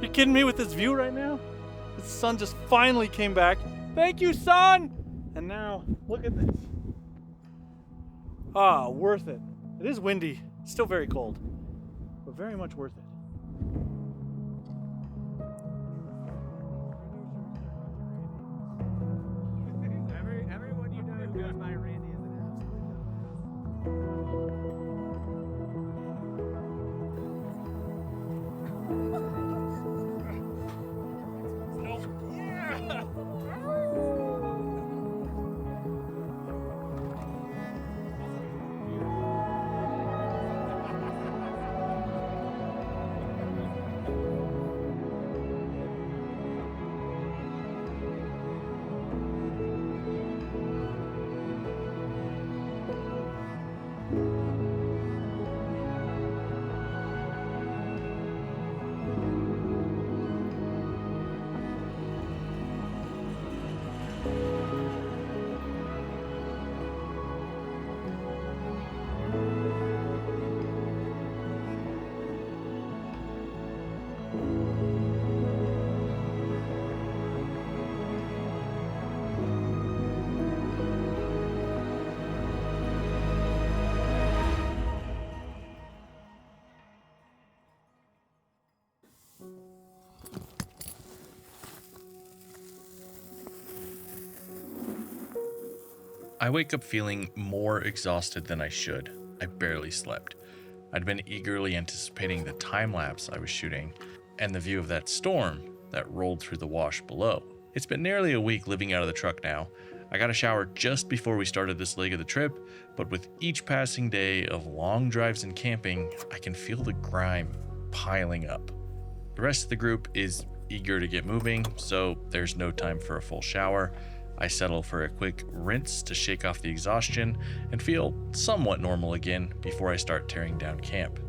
You kidding me with this view right now? The sun just finally came back. Thank you, sun! And now, look at this. Ah, worth it. It is windy, still very cold, but very much worth it. Everyone you know who goes by Randy is an absolute I wake up feeling more exhausted than I should. I barely slept. I'd been eagerly anticipating the time lapse I was shooting and the view of that storm that rolled through the wash below. It's been nearly a week living out of the truck now. I got a shower just before we started this leg of the trip, but with each passing day of long drives and camping, I can feel the grime piling up. The rest of the group is eager to get moving, so there's no time for a full shower. I settle for a quick rinse to shake off the exhaustion and feel somewhat normal again before I start tearing down camp.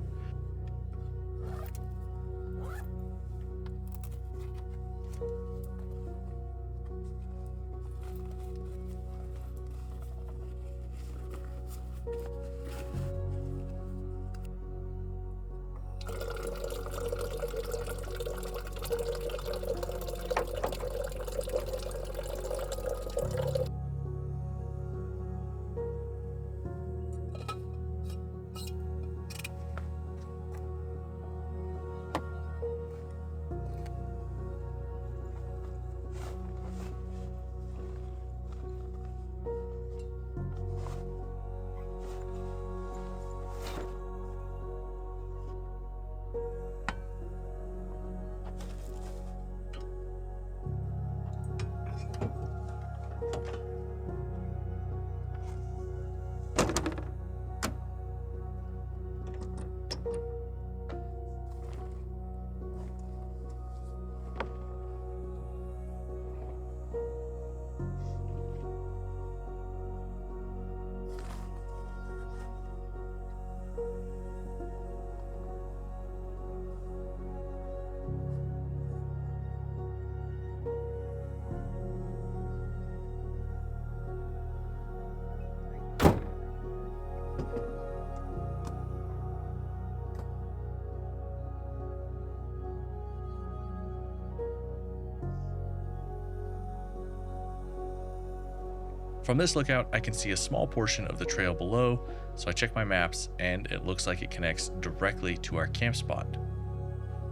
From this lookout, I can see a small portion of the trail below, so I check my maps and it looks like it connects directly to our camp spot.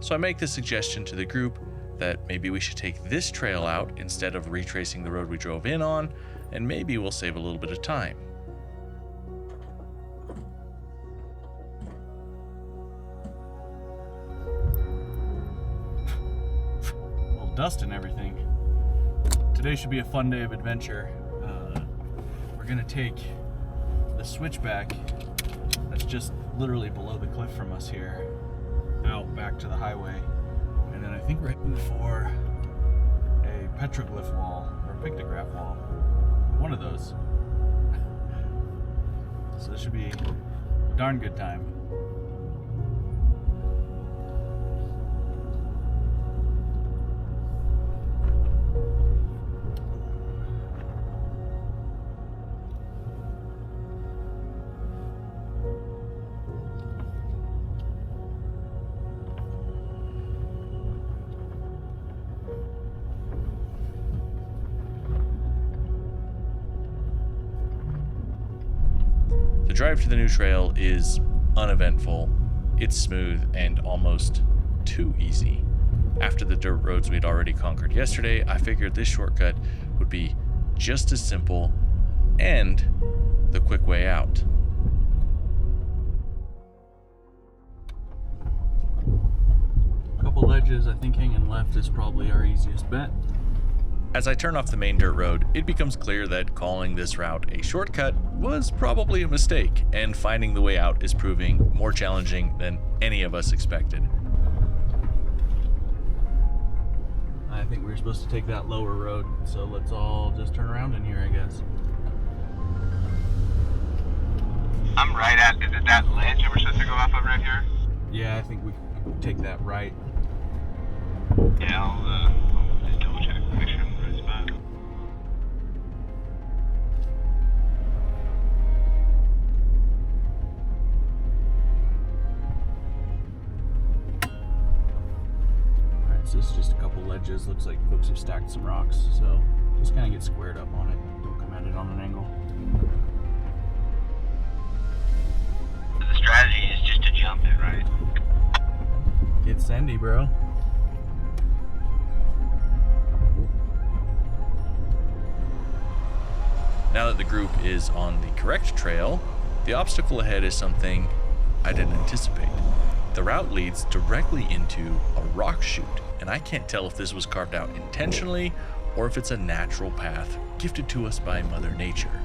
So I make the suggestion to the group that maybe we should take this trail out instead of retracing the road we drove in on, and maybe we'll save a little bit of time. dust and everything. Today should be a fun day of adventure. We're gonna take the switchback that's just literally below the cliff from us here out back to the highway, and then I think we're heading for a petroglyph wall or a pictograph wall, one of those. So this should be a darn good time. The drive to the new trail is uneventful. It's smooth and almost too easy. After the dirt roads we'd already conquered yesterday, I figured this shortcut would be just as simple and the quick way out. A couple ledges, I think hanging left is probably our easiest bet. As I turn off the main dirt road, it becomes clear that calling this route a shortcut was probably a mistake, and finding the way out is proving more challenging than any of us expected. I think we were supposed to take that lower road, so let's all just turn around in here, I guess. I'm right at, is it that ledge that we're supposed to go off of right here? Yeah, I think we take that right. Yeah, I'll just double check, make sure I'm in the right spot. Alright, so this is just a couple ledges. Looks like folks have stacked some rocks, so just kind of get squared up on it. Don't come at it on an angle. The strategy is just to jump it, right? Get sandy, bro. Now that the group is on the correct trail, the obstacle ahead is something I didn't anticipate. The route leads directly into a rock chute, and I can't tell if this was carved out intentionally or if it's a natural path gifted to us by Mother Nature.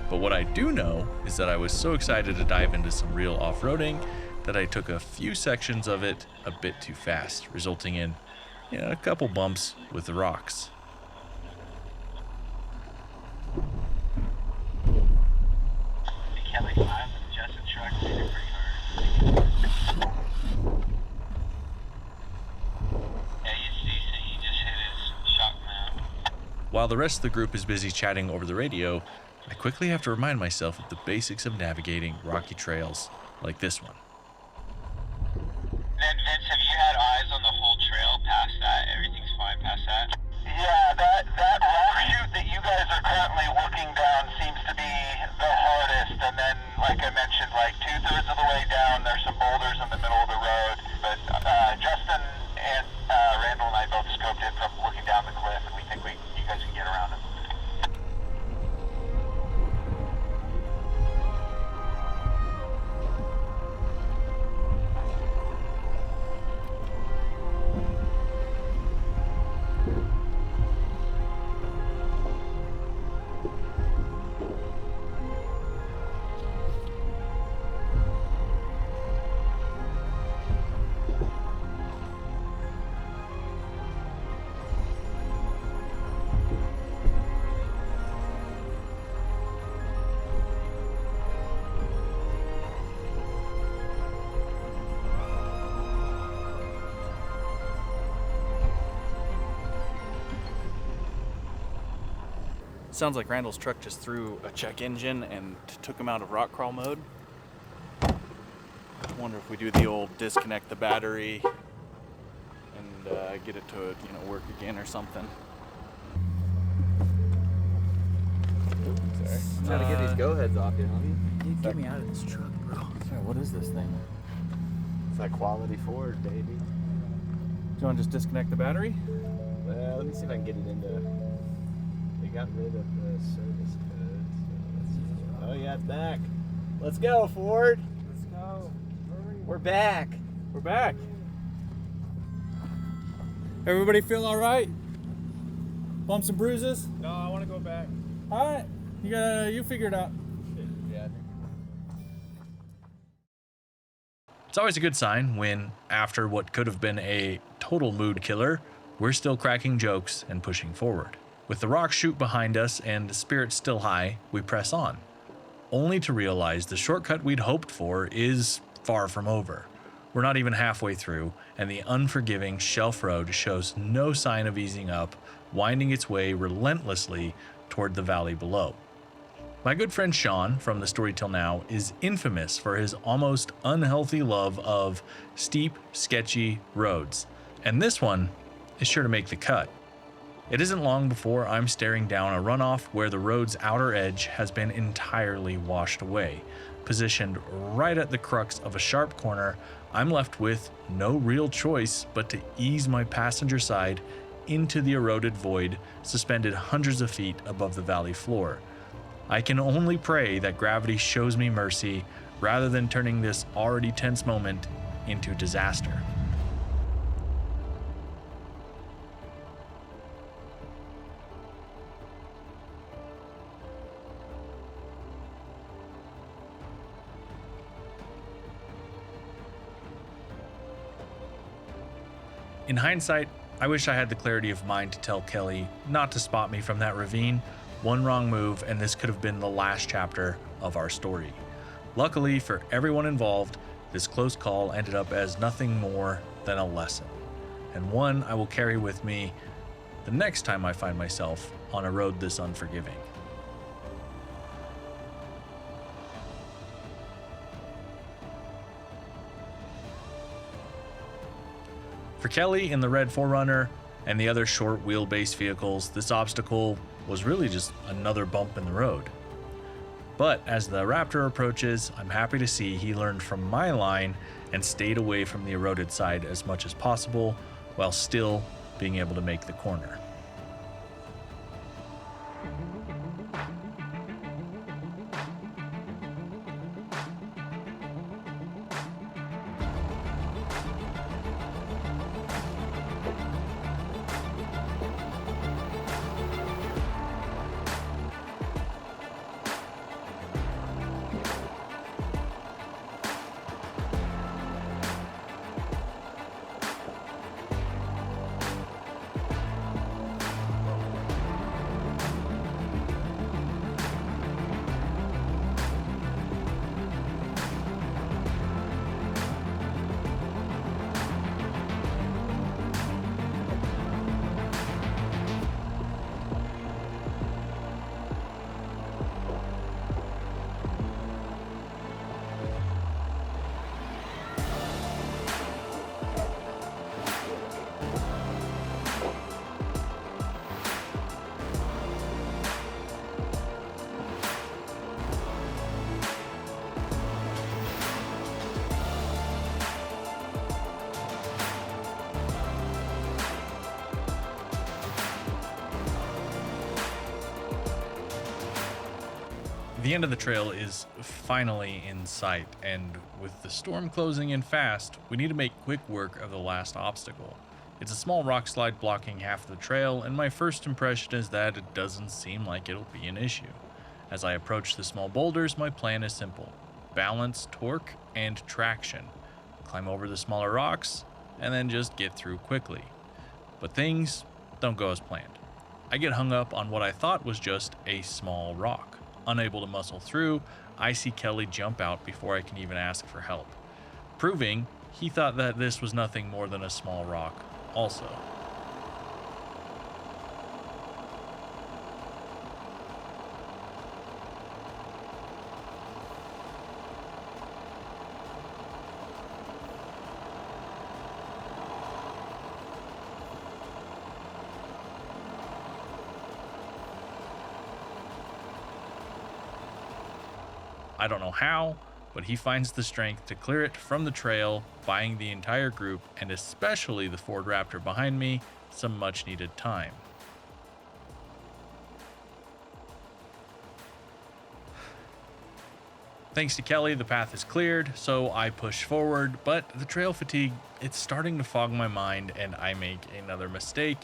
But what I do know is that I was so excited to dive into some real off-roading that I took a few sections of it a bit too fast, resulting in a couple bumps with the rocks. Kelly 5 with Justin truck made it pretty hard. Yeah, he just hit his shock mount. While the rest of the group is busy chatting over the radio, I quickly have to remind myself of the basics of navigating rocky trails like this one. Then Vince, have you had eyes on the whole trail past that? Everything's fine past that? Yeah, that rock chute that you guys are currently looking down seems to be the hardest. And then, like I mentioned, like 2/3 of the way down, there's some boulders in the middle of the road. But Justin and Randall and I both scoped it from looking down the cliff, and we think you guys can get around it. Sounds like Randall's truck just threw a check engine and took him out of rock crawl mode. I wonder if we do the old disconnect the battery and get it to work again or something. Sorry. Trying to get these go-heads off you, homie. Dude, get me out of this truck, bro. Sorry, what is this thing? It's that quality Ford, baby. Do you want to just disconnect the battery? Well, let me see if I can get it into... They got rid of the service code. So oh, yeah, it's back. Let's go, Ford. Let's go. We're back. We're back. Everybody feel all right? Bumps and bruises? No, I want to go back. All right. You figure it out. Yeah. It's always a good sign when, after what could have been a total mood killer, we're still cracking jokes and pushing forward. With the rock chute behind us and the spirits still high, we press on, only to realize the shortcut we'd hoped for is far from over. We're not even halfway through, and the unforgiving shelf road shows no sign of easing up, winding its way relentlessly toward the valley below. My good friend Sean from the Story Till Now is infamous for his almost unhealthy love of steep, sketchy roads, and this one is sure to make the cut. It isn't long before I'm staring down a runoff where the road's outer edge has been entirely washed away. Positioned right at the crux of a sharp corner, I'm left with no real choice but to ease my passenger side into the eroded void suspended hundreds of feet above the valley floor. I can only pray that gravity shows me mercy rather than turning this already tense moment into disaster. In hindsight, I wish I had the clarity of mind to tell Kelly not to spot me from that ravine. One wrong move, and this could have been the last chapter of our story. Luckily for everyone involved, this close call ended up as nothing more than a lesson, and one I will carry with me the next time I find myself on a road this unforgiving. For Kelly in the red 4Runner and the other short wheelbase vehicles, this obstacle was really just another bump in the road. But as the Raptor approaches, I'm happy to see he learned from my line and stayed away from the eroded side as much as possible while still being able to make the corner. The end of the trail is finally in sight, and with the storm closing in fast, we need to make quick work of the last obstacle. It's a small rock slide blocking half of the trail, and my first impression is that it doesn't seem like it'll be an issue. As I approach the small boulders, my plan is simple: balance, torque, and traction. Climb over the smaller rocks, and then just get through quickly. But things don't go as planned. I get hung up on what I thought was just a small rock. Unable to muscle through, I see Kelly jump out before I can even ask for help, proving he thought that this was nothing more than a small rock also. I don't know how, but he finds the strength to clear it from the trail, buying the entire group, and especially the Ford Raptor behind me, some much needed time. Thanks to Kelly, the path is cleared, so I push forward, but the trail fatigue, it's starting to fog my mind, and I make another mistake.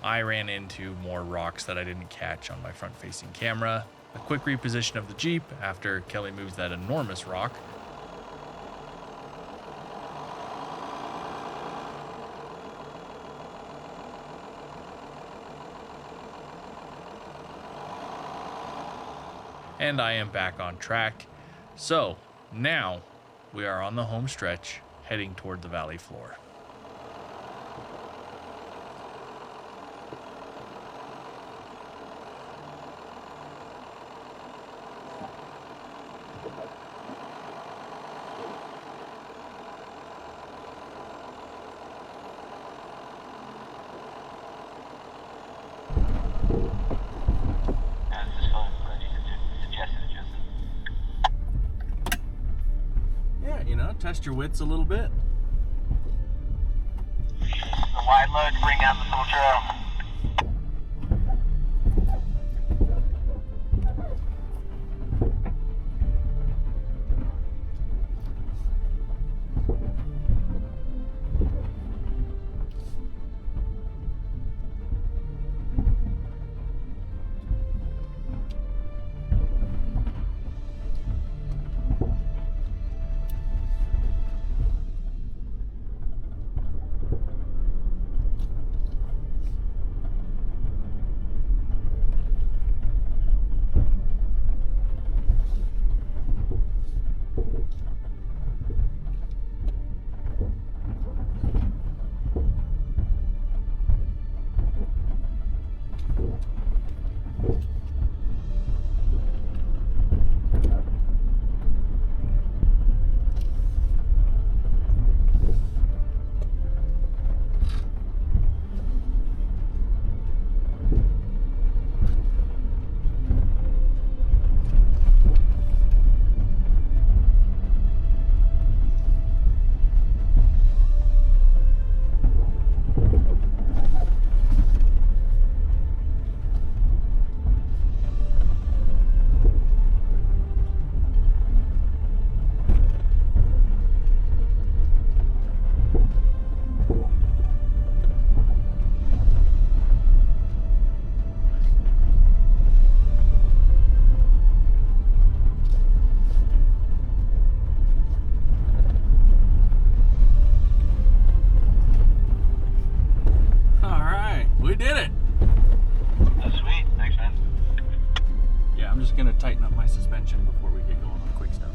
I ran into more rocks that I didn't catch on my front-facing camera. A quick reposition of the Jeep after Kelly moves that enormous rock. And I am back on track. So now we are on the home stretch heading toward the valley floor. This is fun. Glad you suggested it, Justin. Yeah, you know, test your wits a little bit. The wide load to bring down this little trail. We did it! That's sweet. Thanks, man. Yeah, I'm just gonna tighten up my suspension before we get going on quick stuff.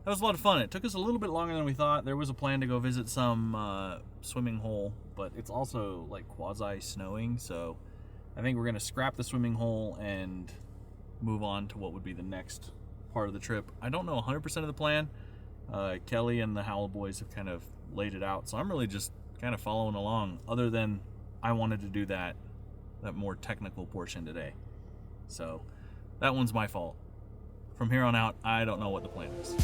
That was a lot of fun. It took us a little bit longer than we thought. There was a plan to go visit some swimming hole, but it's also like quasi-snowing, so I think we're gonna scrap the swimming hole and move on to what would be the next part of the trip. I don't know 100% of the plan. Kelly and the Howell boys have kind of laid it out, so I'm really just kind of following along, other than I wanted to do that more technical portion today. So that one's my fault. From here on out, I don't know what the plan is.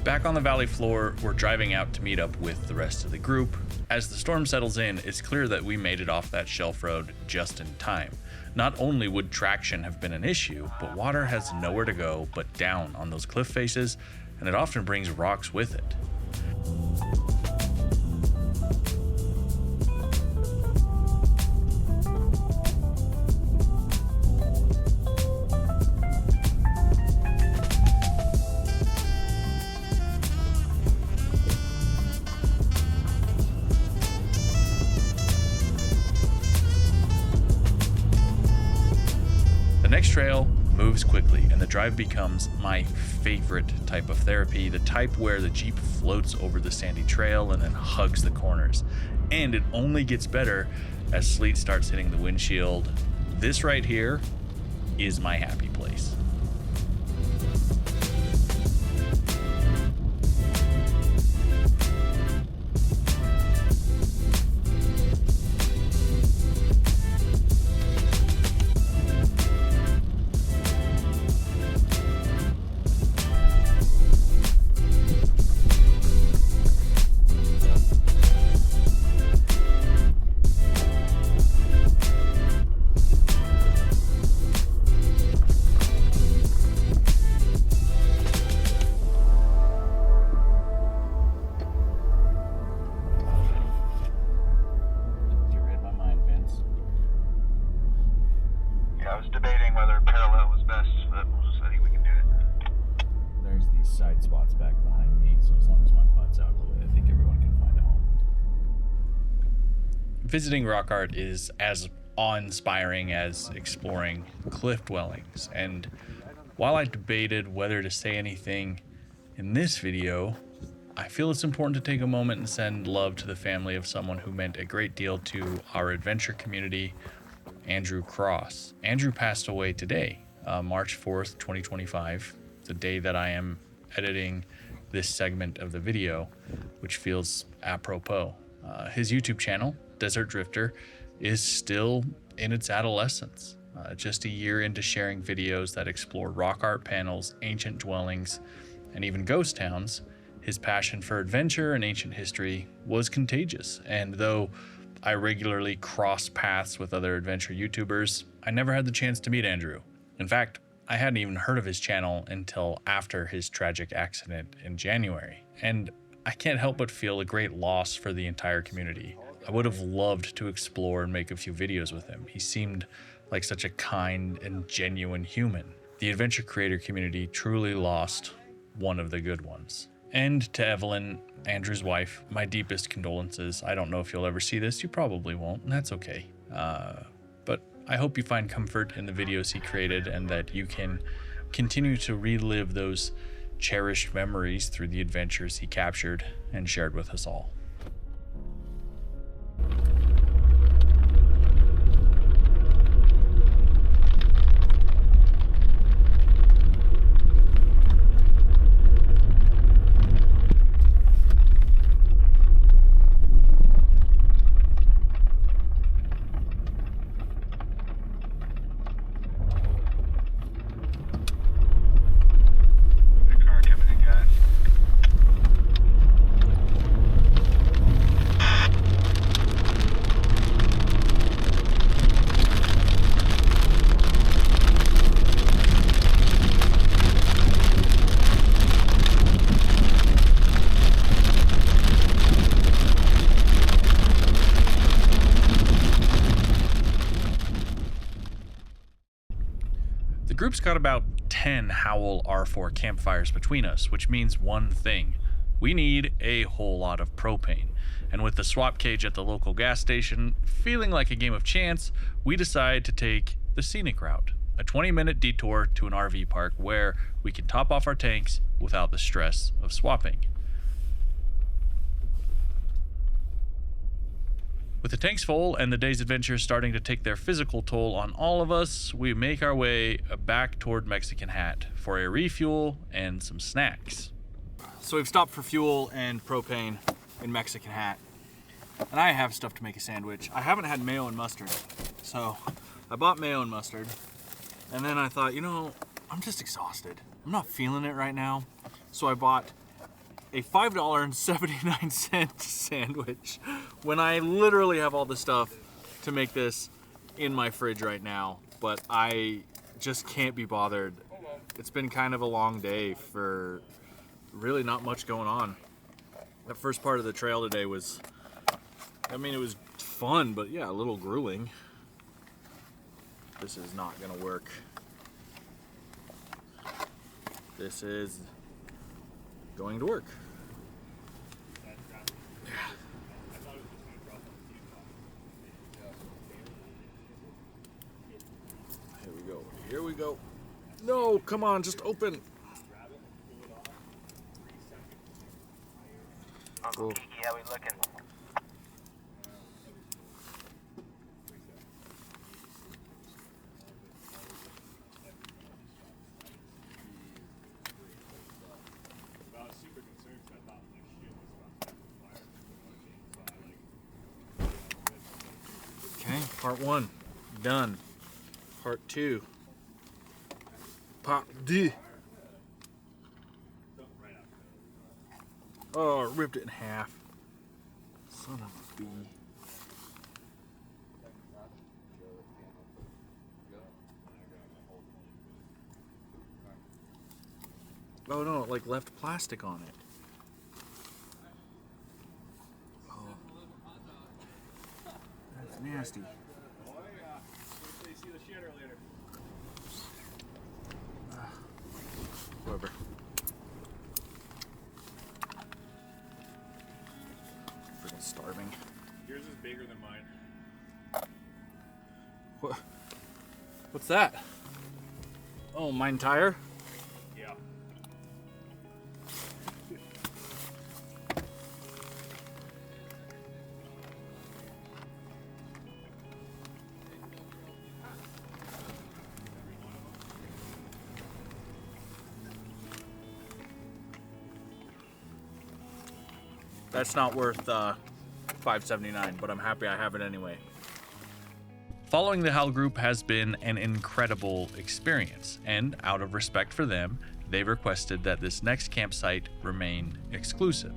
Back on the valley floor, we're driving out to meet up with the rest of the group. As the storm settles in, it's clear that we made it off that shelf road just in time. Not only would traction have been an issue, but water has nowhere to go but down on those cliff faces, and it often brings rocks with it. The next trail moves quickly, and the drive becomes my favorite type of therapy, the type where the Jeep floats over the sandy trail and then hugs the corners. And it only gets better as sleet starts hitting the windshield, This right here is my happy place. You read my mind, Vince. Yeah, I was debating whether parallel was best, but I think we can do it. There's these side spots back behind me, so as long as my butt's out of the way, I think everyone can find a home. Visiting rock art is as awe-inspiring as exploring cliff dwellings, and while I debated whether to say anything in this video, I feel it's important to take a moment and send love to the family of someone who meant a great deal to our adventure community, Andrew Cross. Andrew passed away today, March 4th, 2025, the day that I am editing this segment of the video, which feels apropos. His YouTube channel, Desert Drifter, is still in its adolescence. Just a year into sharing videos that explore rock art panels, ancient dwellings, and even ghost towns, his passion for adventure and ancient history was contagious. And though I regularly cross paths with other adventure YouTubers, I never had the chance to meet Andrew. In fact, I hadn't even heard of his channel until after his tragic accident in January. And I can't help but feel a great loss for the entire community. I would have loved to explore and make a few videos with him. He seemed like such a kind and genuine human. The adventure creator community truly lost one of the good ones. And to Evelyn, Andrew's wife, my deepest condolences. I don't know if you'll ever see this. You probably won't, and that's okay. But I hope you find comfort in the videos he created and that you can continue to relive those cherished memories through the adventures he captured and shared with us all. The car coming in, guys. The group's got about 10 Howell R4 campfires between us, which means one thing. We need a whole lot of propane. And with the swap cage at the local gas station feeling like a game of chance, we decide to take the scenic route, a 20-minute detour to an RV park where we can top off our tanks without the stress of swapping. With the tanks full and the day's adventures starting to take their physical toll on all of us, we make our way back toward Mexican Hat for a refuel and some snacks. So we've stopped for fuel and propane in Mexican Hat. And I have stuff to make a sandwich. I haven't had mayo and mustard. So I bought mayo and mustard. And then I thought, you know, I'm just exhausted. I'm not feeling it right now. So I bought a $5.79 sandwich when I literally have all the stuff to make this in my fridge right now. But I just can't be bothered. It's been kind of a long day for really not much going on. The first part of the trail today was, I mean, it was fun, but yeah, a little grueling. This is not gonna work. This is going to work. Here we go. Here we go. No, come on, just open. Uncle Kiki, how we looking? Part 1, done. Part 2, part 2. Oh, it ripped it in half. Son of a bee. Oh no, it like left plastic on it. Oh. That's nasty. Whatever. Freaking starving. Yours is bigger than mine. What? What's that? Oh, mine tire? Yeah. That's not worth $5.79, but I'm happy I have it anyway. Following the Howl group has been an incredible experience, and out of respect for them, they've requested that this next campsite remain exclusive,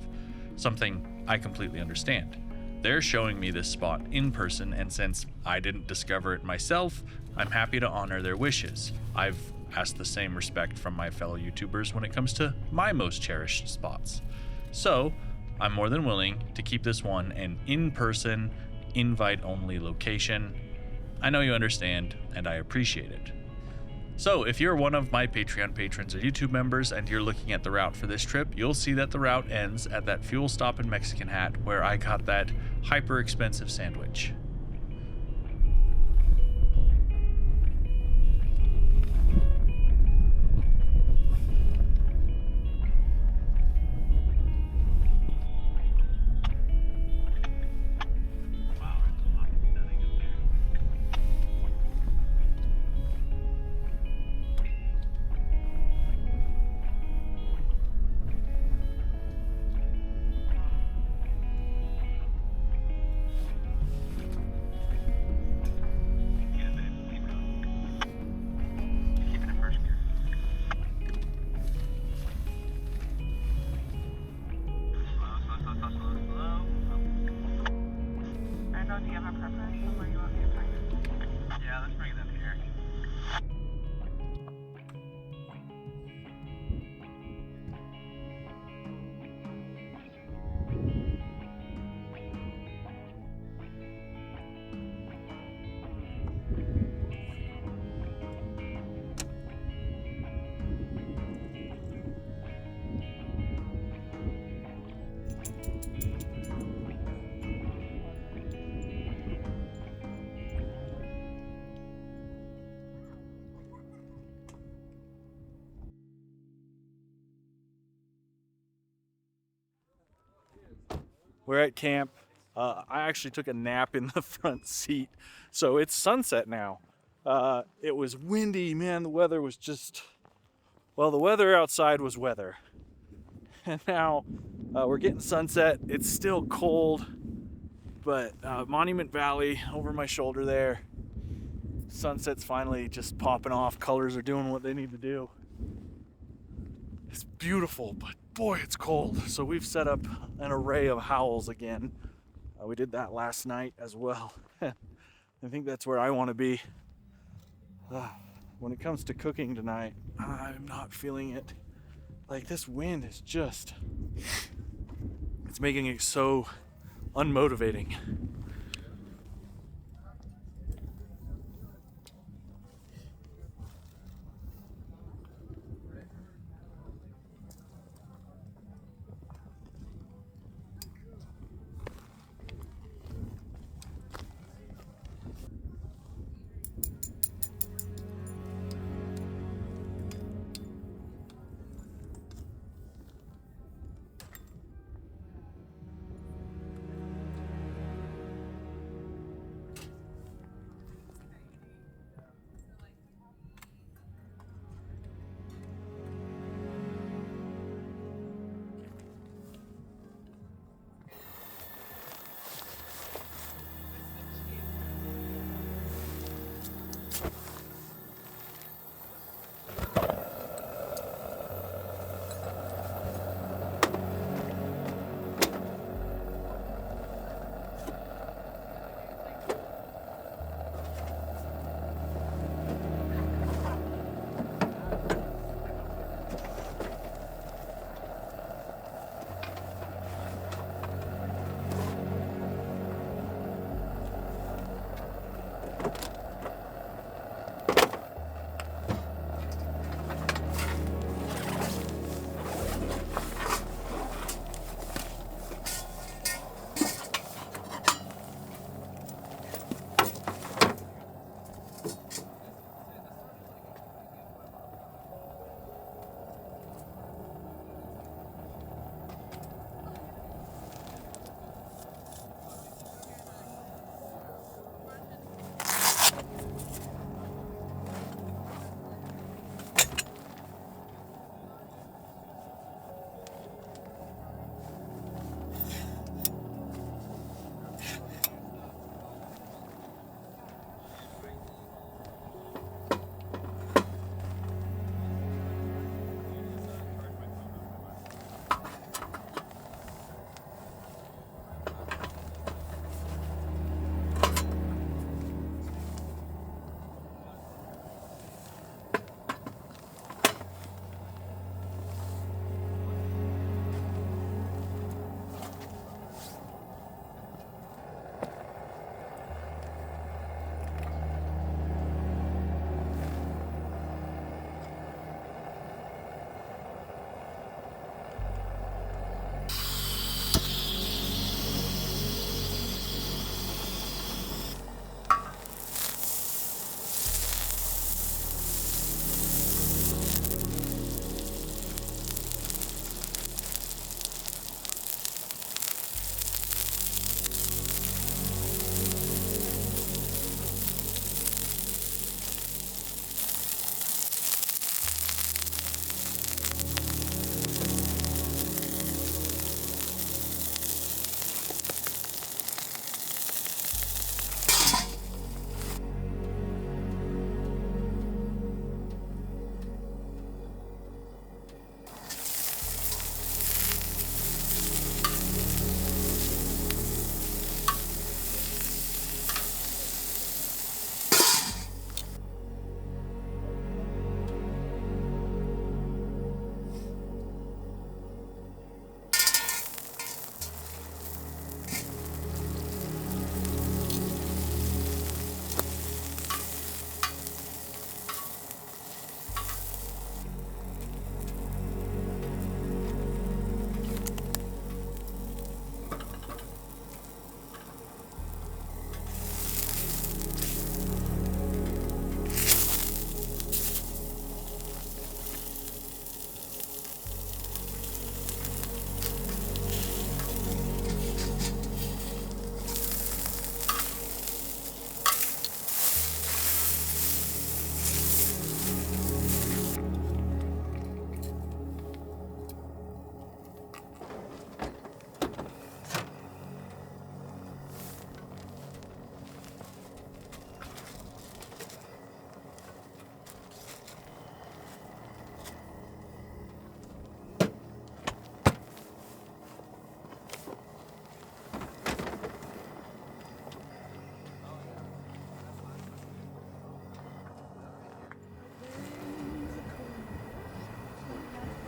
something I completely understand. They're showing me this spot in person, and since I didn't discover it myself, I'm happy to honor their wishes. I've asked the same respect from my fellow YouTubers when it comes to my most cherished spots. So, I'm more than willing to keep this one an in-person, invite-only location. I know you understand, and I appreciate it. So, if you're one of my Patreon patrons or YouTube members and you're looking at the route for this trip, you'll see that the route ends at that fuel stop in Mexican Hat where I got that hyper expensive sandwich. Do you have a preference on where you want me to park? Yeah, let's bring it up here. We're at camp. I actually took a nap in the front seat. So it's sunset now. It was windy, man. The weather was just, well, the weather outside was weather. And now we're getting sunset. It's still cold, but Monument Valley over my shoulder there. Sunset's finally just popping off. Colors are doing what they need to do. It's beautiful, but boy, it's cold. So we've set up an array of howls again. We did that last night as well. I think that's where I want to be. When it comes to cooking tonight, I'm not feeling it. Like, this wind is just, it's making it so unmotivating.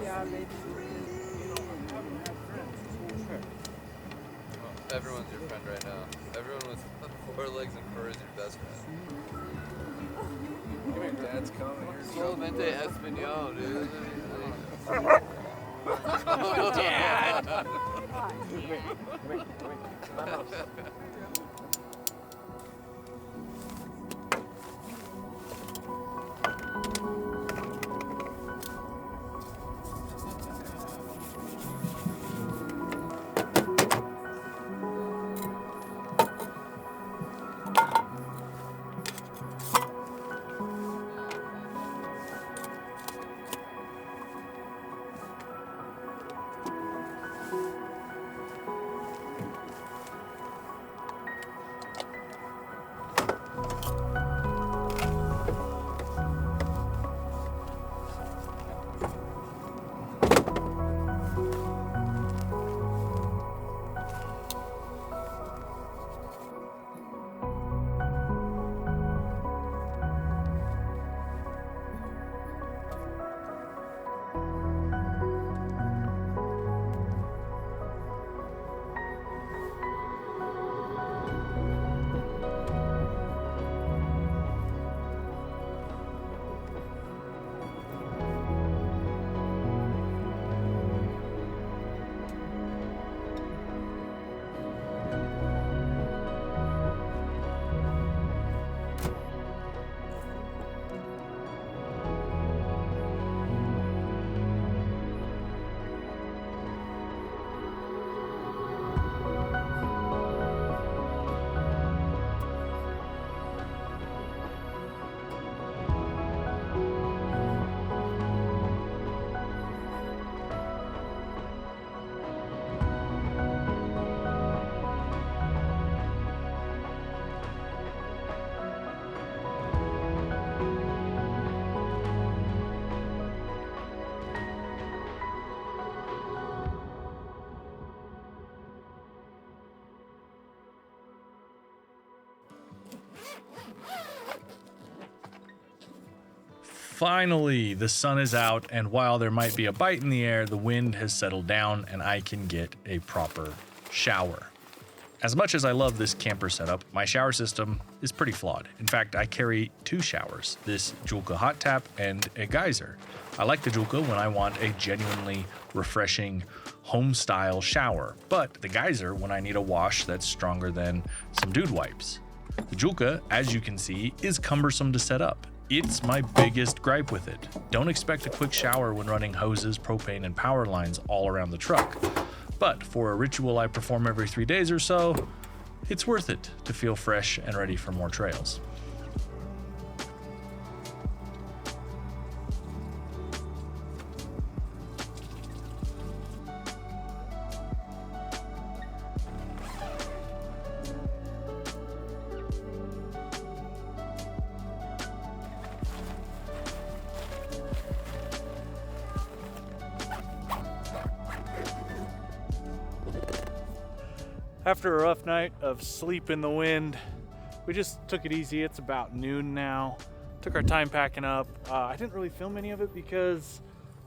Yeah, maybe. Everyone's your friend right now. Everyone with 4 legs and fur is your best friend. Your dad's coming. Solamente Espanol, dude. Dad! Finally, the sun is out, and while there might be a bite in the air, the wind has settled down and I can get a proper shower. As much as I love this camper setup, my shower system is pretty flawed. In fact, I carry two showers, this Julka hot tap and a geyser. I like the Julka when I want a genuinely refreshing home-style shower, but the geyser when I need a wash that's stronger than some dude wipes. The Julka, as you can see, is cumbersome to set up. It's my biggest gripe with it. Don't expect a quick shower when running hoses, propane, and power lines all around the truck. But for a ritual I perform every 3 days or so, it's worth it to feel fresh and ready for more trails. After a rough night of sleep in the wind, we just took it easy. It's about noon now. Took our time packing up. I didn't really film any of it because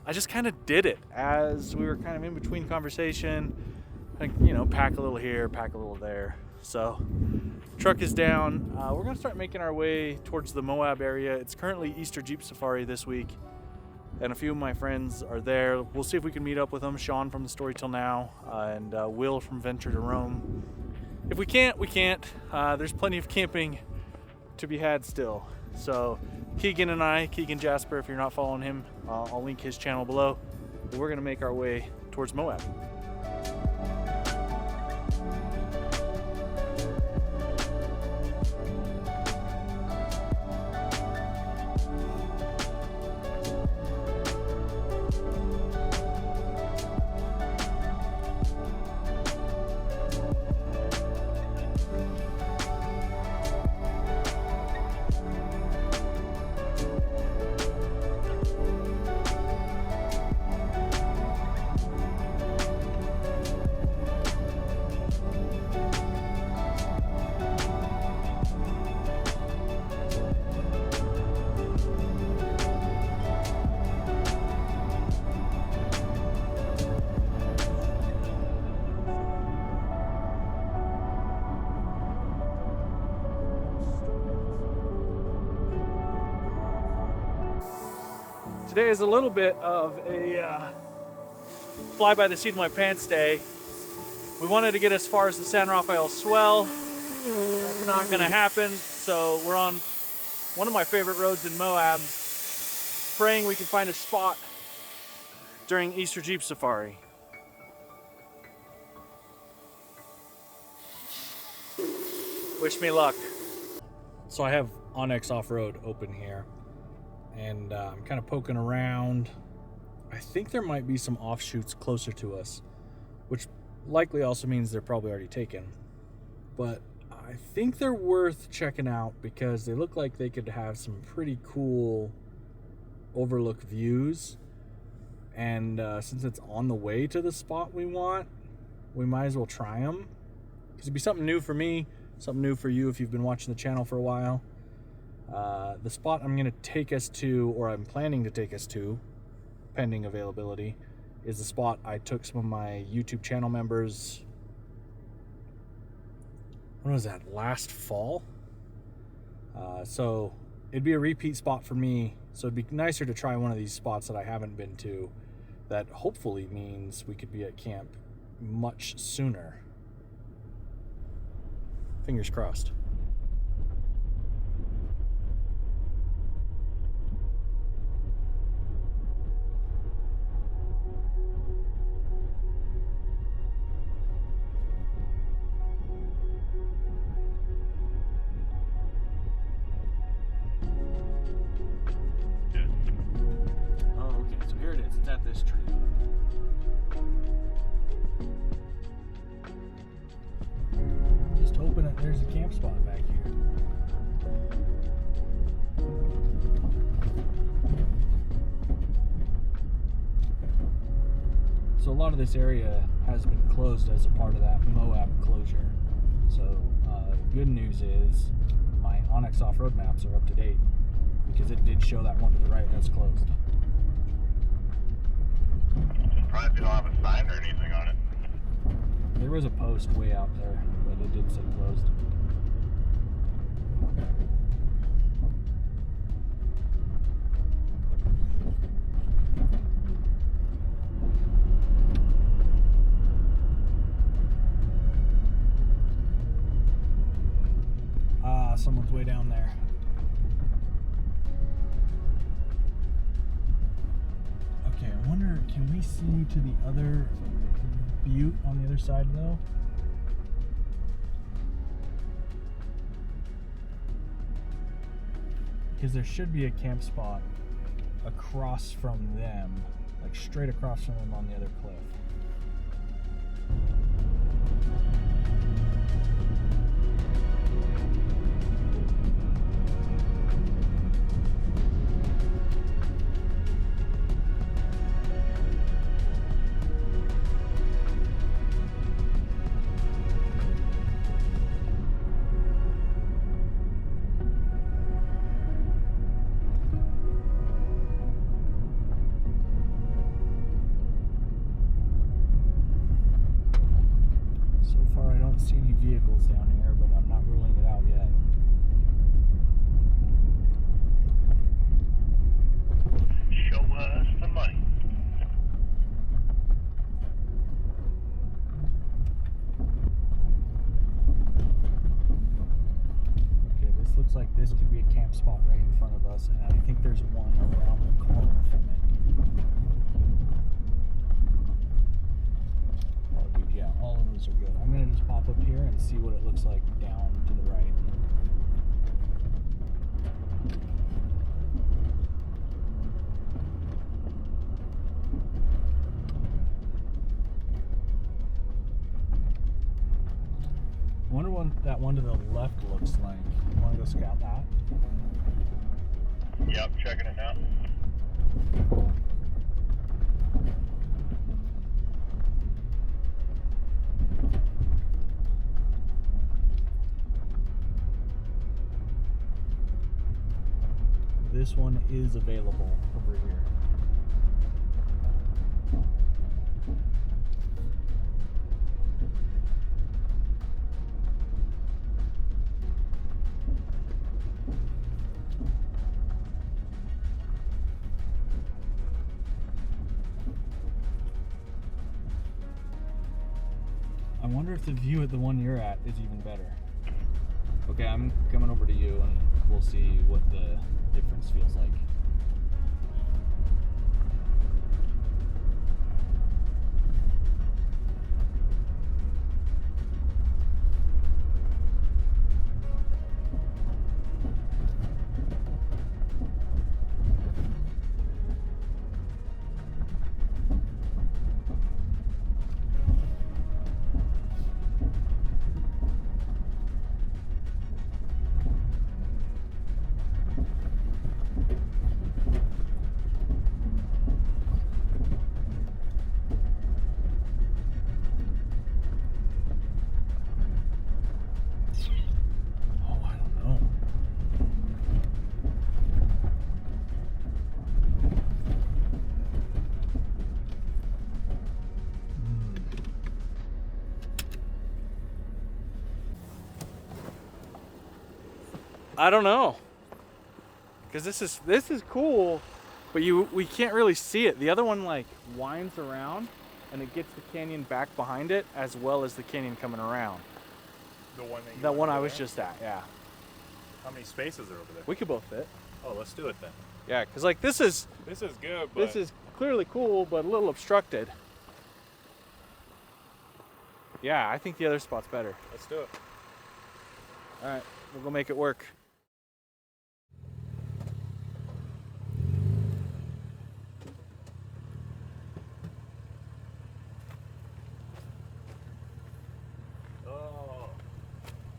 I just kind of did it as we were kind of in between conversation. Like, you know, pack a little here, pack a little there. So, truck is down. We're gonna start making our way towards the Moab area. It's currently Easter Jeep Safari this week, and a few of my friends are there. We'll see if we can meet up with them. Sean from the Story Till Now, and Will from Venture to Roam. If we can't, we can't. There's plenty of camping to be had still. So Keegan Jasper, if you're not following him, I'll link his channel below. But we're gonna make our way towards Moab. Today is a little bit of a fly by the seat of my pants day. We wanted to get as far as the San Rafael Swell. That's not gonna happen, so we're on one of my favorite roads in Moab, praying we can find a spot during Easter Jeep Safari. Wish me luck. So I have Onyx Off-Road open here, and I'm kind of poking around. I think there might be some offshoots closer to us, which likely also means they're probably already taken. But I think they're worth checking out because they look like they could have some pretty cool overlook views. And since it's on the way to the spot we want, we might as well try them. Because it'd be something new for me, something new for you if you've been watching the channel for a while. The spot I'm going to take us to, or I'm planning to take us to, pending availability, is the spot I took some of my YouTube channel members, when was that, last fall? So it'd be a repeat spot for me, so it'd be nicer to try one of these spots that I haven't been to, that hopefully means we could be at camp much sooner. Fingers crossed. Oh, okay, so here it is. It's at this tree. Just hoping that there's a camp spot back here. So a lot of this area has been closed as a part of that Moab closure. So good news is my Onyx off-road maps are up to date because it did show that one to the right that's closed. Surprised you don't have a sign or anything on it. There was a post way out there, but it did say closed. Someone's way down there. Okay, I wonder, can we see to the other butte on the other side though? Because there should be a camp spot across from them, like straight across from them on the other cliff. See any vehicles down here, but I'm not ruling it out yet. Show us the money. Okay, this looks like this could be a camp spot right in front of us, and I think there's one around the corner from it. Oh, dude, yeah, all of those are good. I'm gonna just pop up here and see what it looks like down to the right. I wonder what that one to the left looks like. You wanna go scout that? Yep, checking it now. This one is available over here. I wonder if the view at the one you're at is even better. Okay, I'm coming over to you and we'll see what the difference feels like. I don't know, because this is cool, but we can't really see it. The other one like winds around, and it gets the canyon back behind it, as well as the canyon coming around. The one that you The went one I over was there? just at, yeah. How many spaces are over there? We could both fit. Oh, let's do it then. Yeah, because like this is This is good, but this is clearly cool, but a little obstructed. Yeah, I think the other spot's better. let's do it. All right, we'll go make it work. Oh,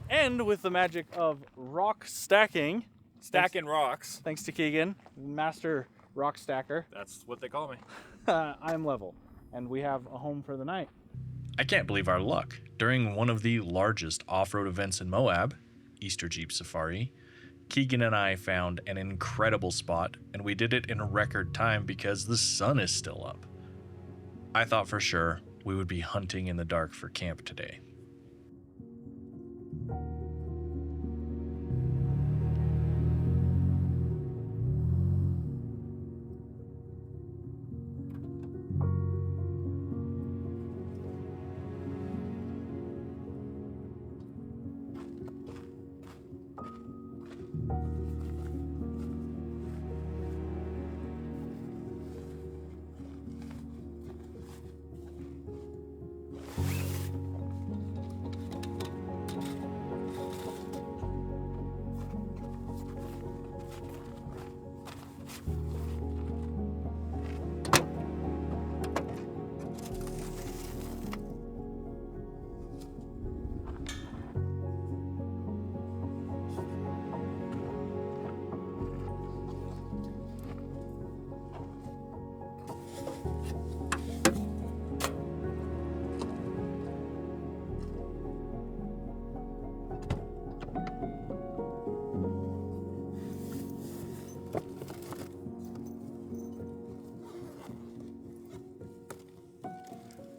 And with the magic of rock stacking, stacking rocks. thanks to Keegan, master rock stacker, That's what they call me. I'm level, and we have a home for the night. I can't believe our luck. During one of the largest off-road events in Moab, Easter Jeep Safari, Keegan and I found an incredible spot, and we did it in a record time because the sun is still up. I thought for sure we would be hunting in the dark for camp today.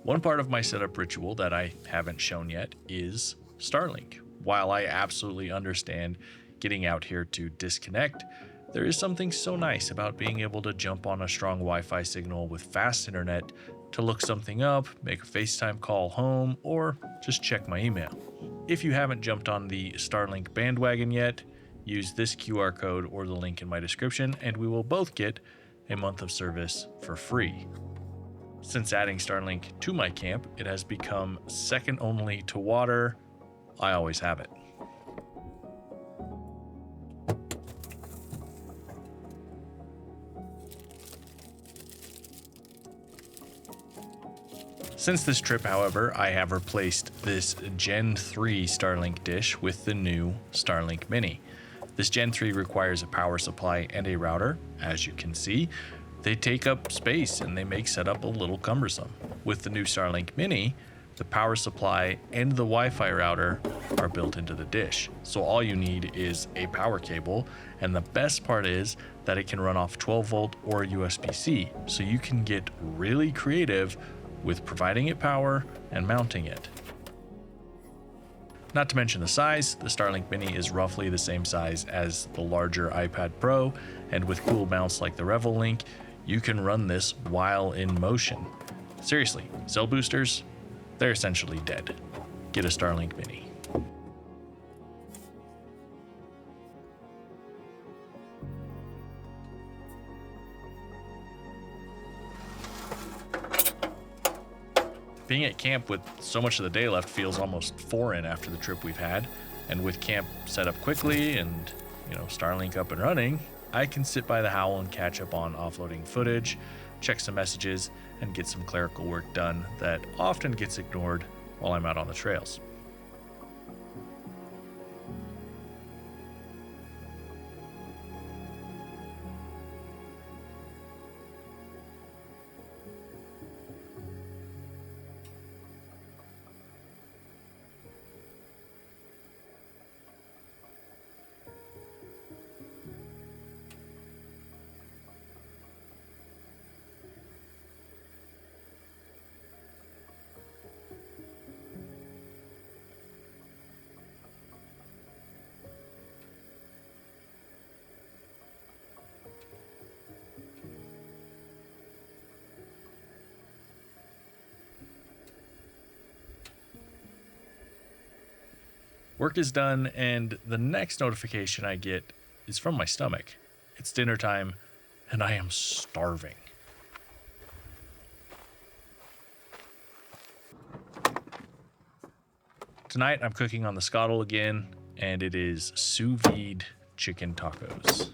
One part of my setup ritual that I haven't shown yet is Starlink. While I absolutely understand getting out here to disconnect, there is something so nice about being able to jump on a strong Wi-Fi signal with fast internet to look something up, make a FaceTime call home, or just check my email. If you haven't jumped on the Starlink bandwagon yet, use this QR code or the link in my description, and we will both get a month of service for free. Since adding Starlink to my camp, it has become second only to water. I always have it. Since this trip, however, I have replaced this Gen 3 Starlink dish with the new Starlink Mini. This Gen 3 requires a power supply and a router, as you can see. They take up space and they make setup a little cumbersome. With the new Starlink Mini, the power supply and the Wi-Fi router are built into the dish. So all you need is a power cable, and the best part is that it can run off 12 volt or USB-C, so you can get really creative with providing it power and mounting it. Not to mention the size, the Starlink Mini is roughly the same size as the larger iPad Pro, and with cool mounts like the Revel Link, you can run this while in motion. Seriously, cell boosters, they're essentially dead. Get a Starlink Mini. Being at camp with so much of the day left feels almost foreign after the trip we've had, and with camp set up quickly and, Starlink up and running, I can sit by the howl and catch up on offloading footage, check some messages, and get some clerical work done that often gets ignored while I'm out on the trails. Work is done, and the next notification I get is from my stomach. It's dinner time, and I am starving. Tonight, I'm cooking on the scuttle again, and it is sous vide chicken tacos.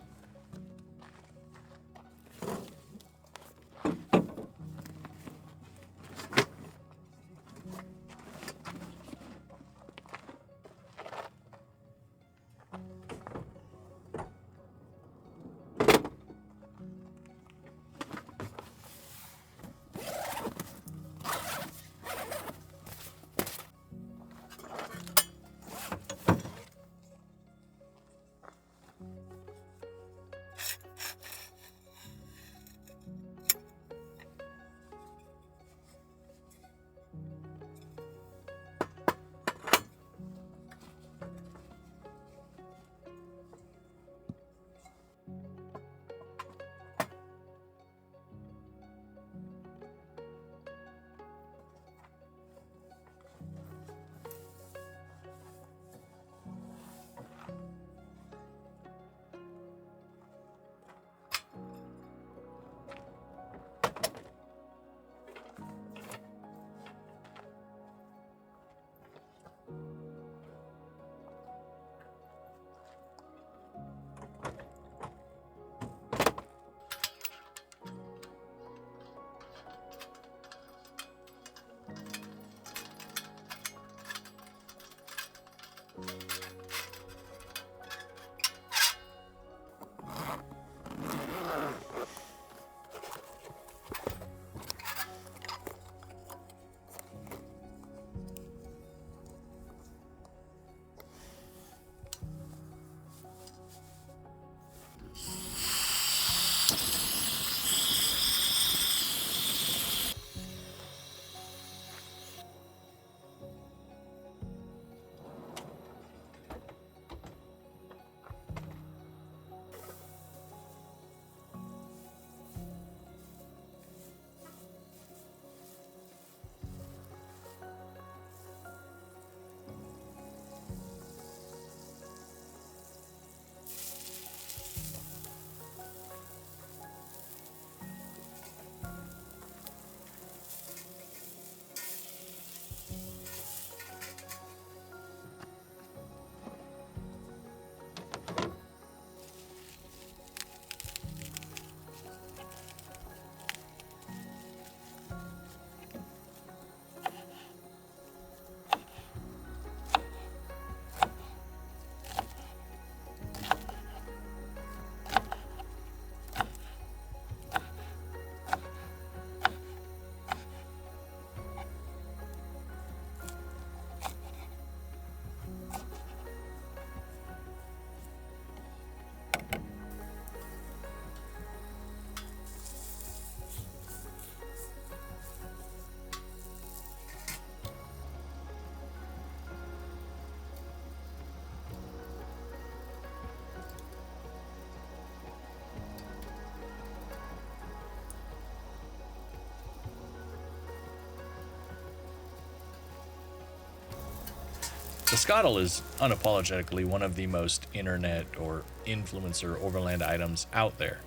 The scuttle is unapologetically one of the most internet or influencer overland items out there.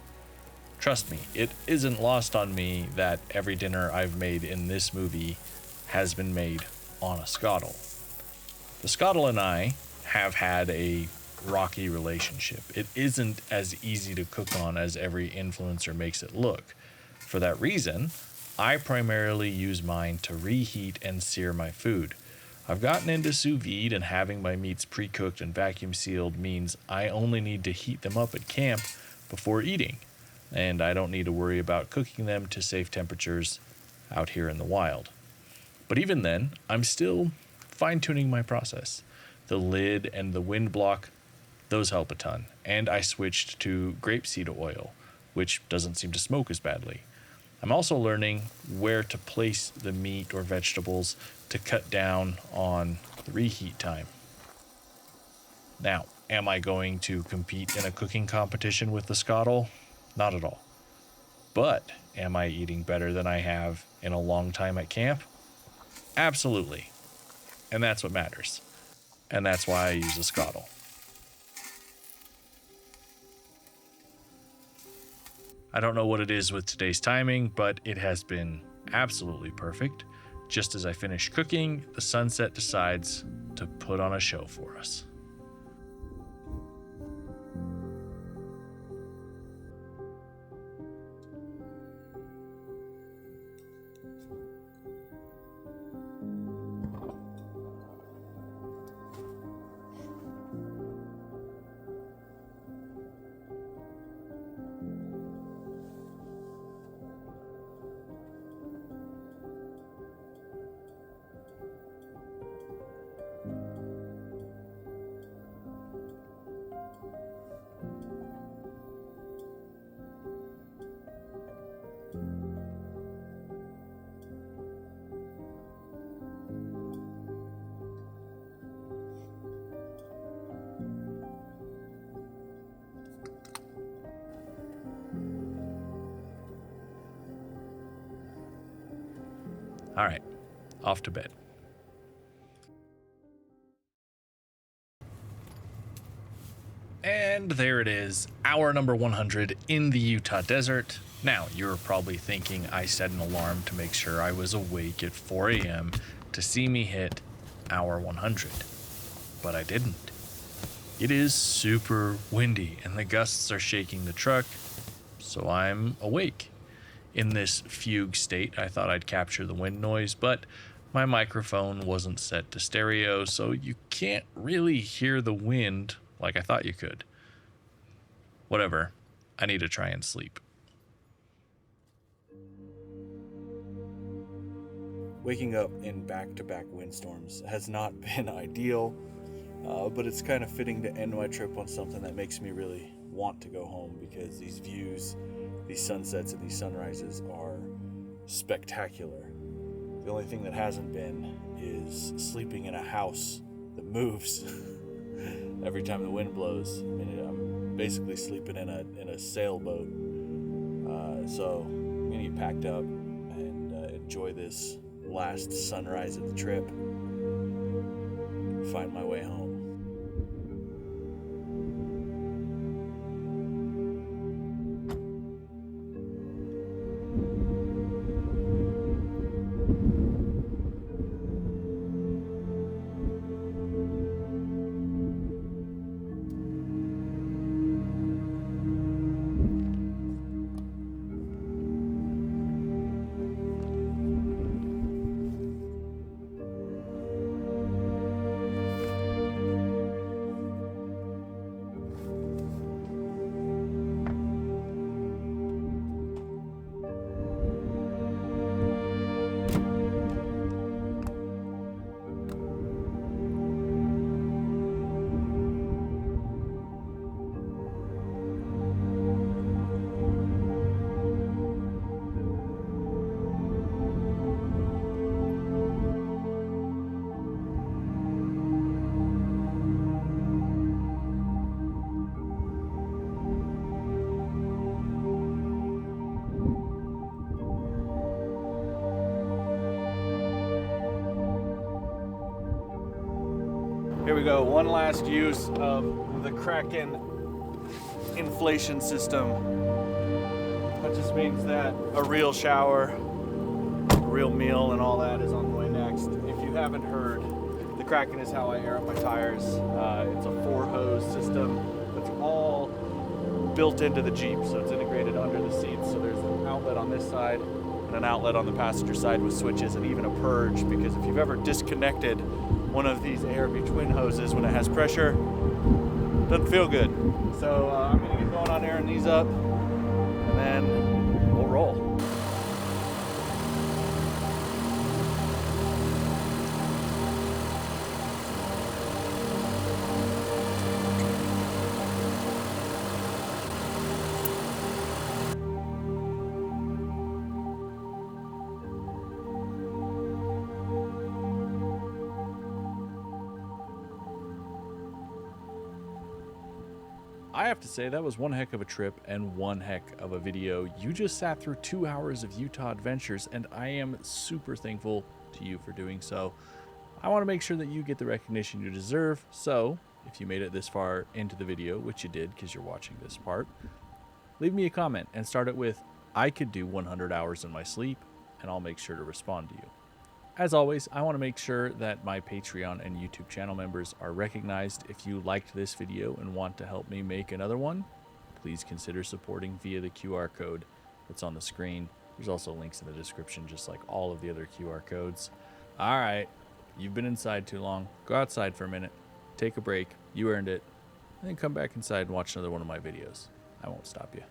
Trust me, it isn't lost on me that every dinner I've made in this movie has been made on a scuttle. The scuttle and I have had a rocky relationship. It isn't as easy to cook on as every influencer makes it look. For that reason, I primarily use mine to reheat and sear my food. I've gotten into sous vide, and having my meats pre-cooked and vacuum sealed means I only need to heat them up at camp before eating, and I don't need to worry about cooking them to safe temperatures out here in the wild. But even then, I'm still fine-tuning my process. The lid and the wind block, those help a ton, and I switched to grapeseed oil, which doesn't seem to smoke as badly. I'm also learning where to place the meat or vegetables to cut down on the reheat time. Now, am I going to compete in a cooking competition with the scuttle? Not at all. But am I eating better than I have in a long time at camp? Absolutely. And that's what matters. and that's why I use a scuttle. I don't know what it is with today's timing, but it has been absolutely perfect. Just as I finish cooking, the sunset decides to put on a show for us. All right, off to bed. And there it is, hour number 100 in the Utah desert. Now, you're probably thinking I set an alarm to make sure I was awake at 4 a.m. to see me hit hour 100, but I didn't. It is super windy and the gusts are shaking the truck, so I'm awake. In this fugue state, I thought I'd capture the wind noise, but my microphone wasn't set to stereo, so you can't really hear the wind like I thought you could. Whatever, I need to try and sleep. Waking up in back-to-back windstorms has not been ideal, but it's kind of fitting to end my trip on something that makes me really want to go home, because these views, these sunsets and these sunrises are spectacular. The only thing that hasn't been is sleeping in a house that moves every time the wind blows. I mean, I'm basically sleeping in a sailboat. So I'm gonna get packed up and enjoy this last sunrise of the trip. Find my way home. Here we go, one last use of the Kraken inflation system. That just means that a real shower, a real meal, and all that is on the way next. If you haven't heard, the Kraken is how I air up my tires. It's a 4-hose system that's all built into the Jeep, so it's integrated under the seats. So there's an outlet on this side and an outlet on the passenger side with switches and even a purge, because if you've ever disconnected one of these ARB twin hoses when it has pressure, doesn't feel good. So I'm gonna get going on airing these up, and then we'll roll. I have to say, that was one heck of a trip and one heck of a video. You just sat through 2 hours of Utah adventures, and I am super thankful to you for doing so. I want to make sure that you get the recognition you deserve, so if you made it this far into the video, which you did because you're watching this part, leave me a comment and start it with, I could do 100 hours in my sleep, and I'll make sure to respond to you. As always, I want to make sure that my Patreon and YouTube channel members are recognized. If you liked this video and want to help me make another one, please consider supporting via the QR code that's on the screen. There's also links in the description, just like all of the other QR codes. All right, you've been inside too long. Go outside for a minute, take a break, you earned it, and then come back inside and watch another one of my videos. I won't stop you.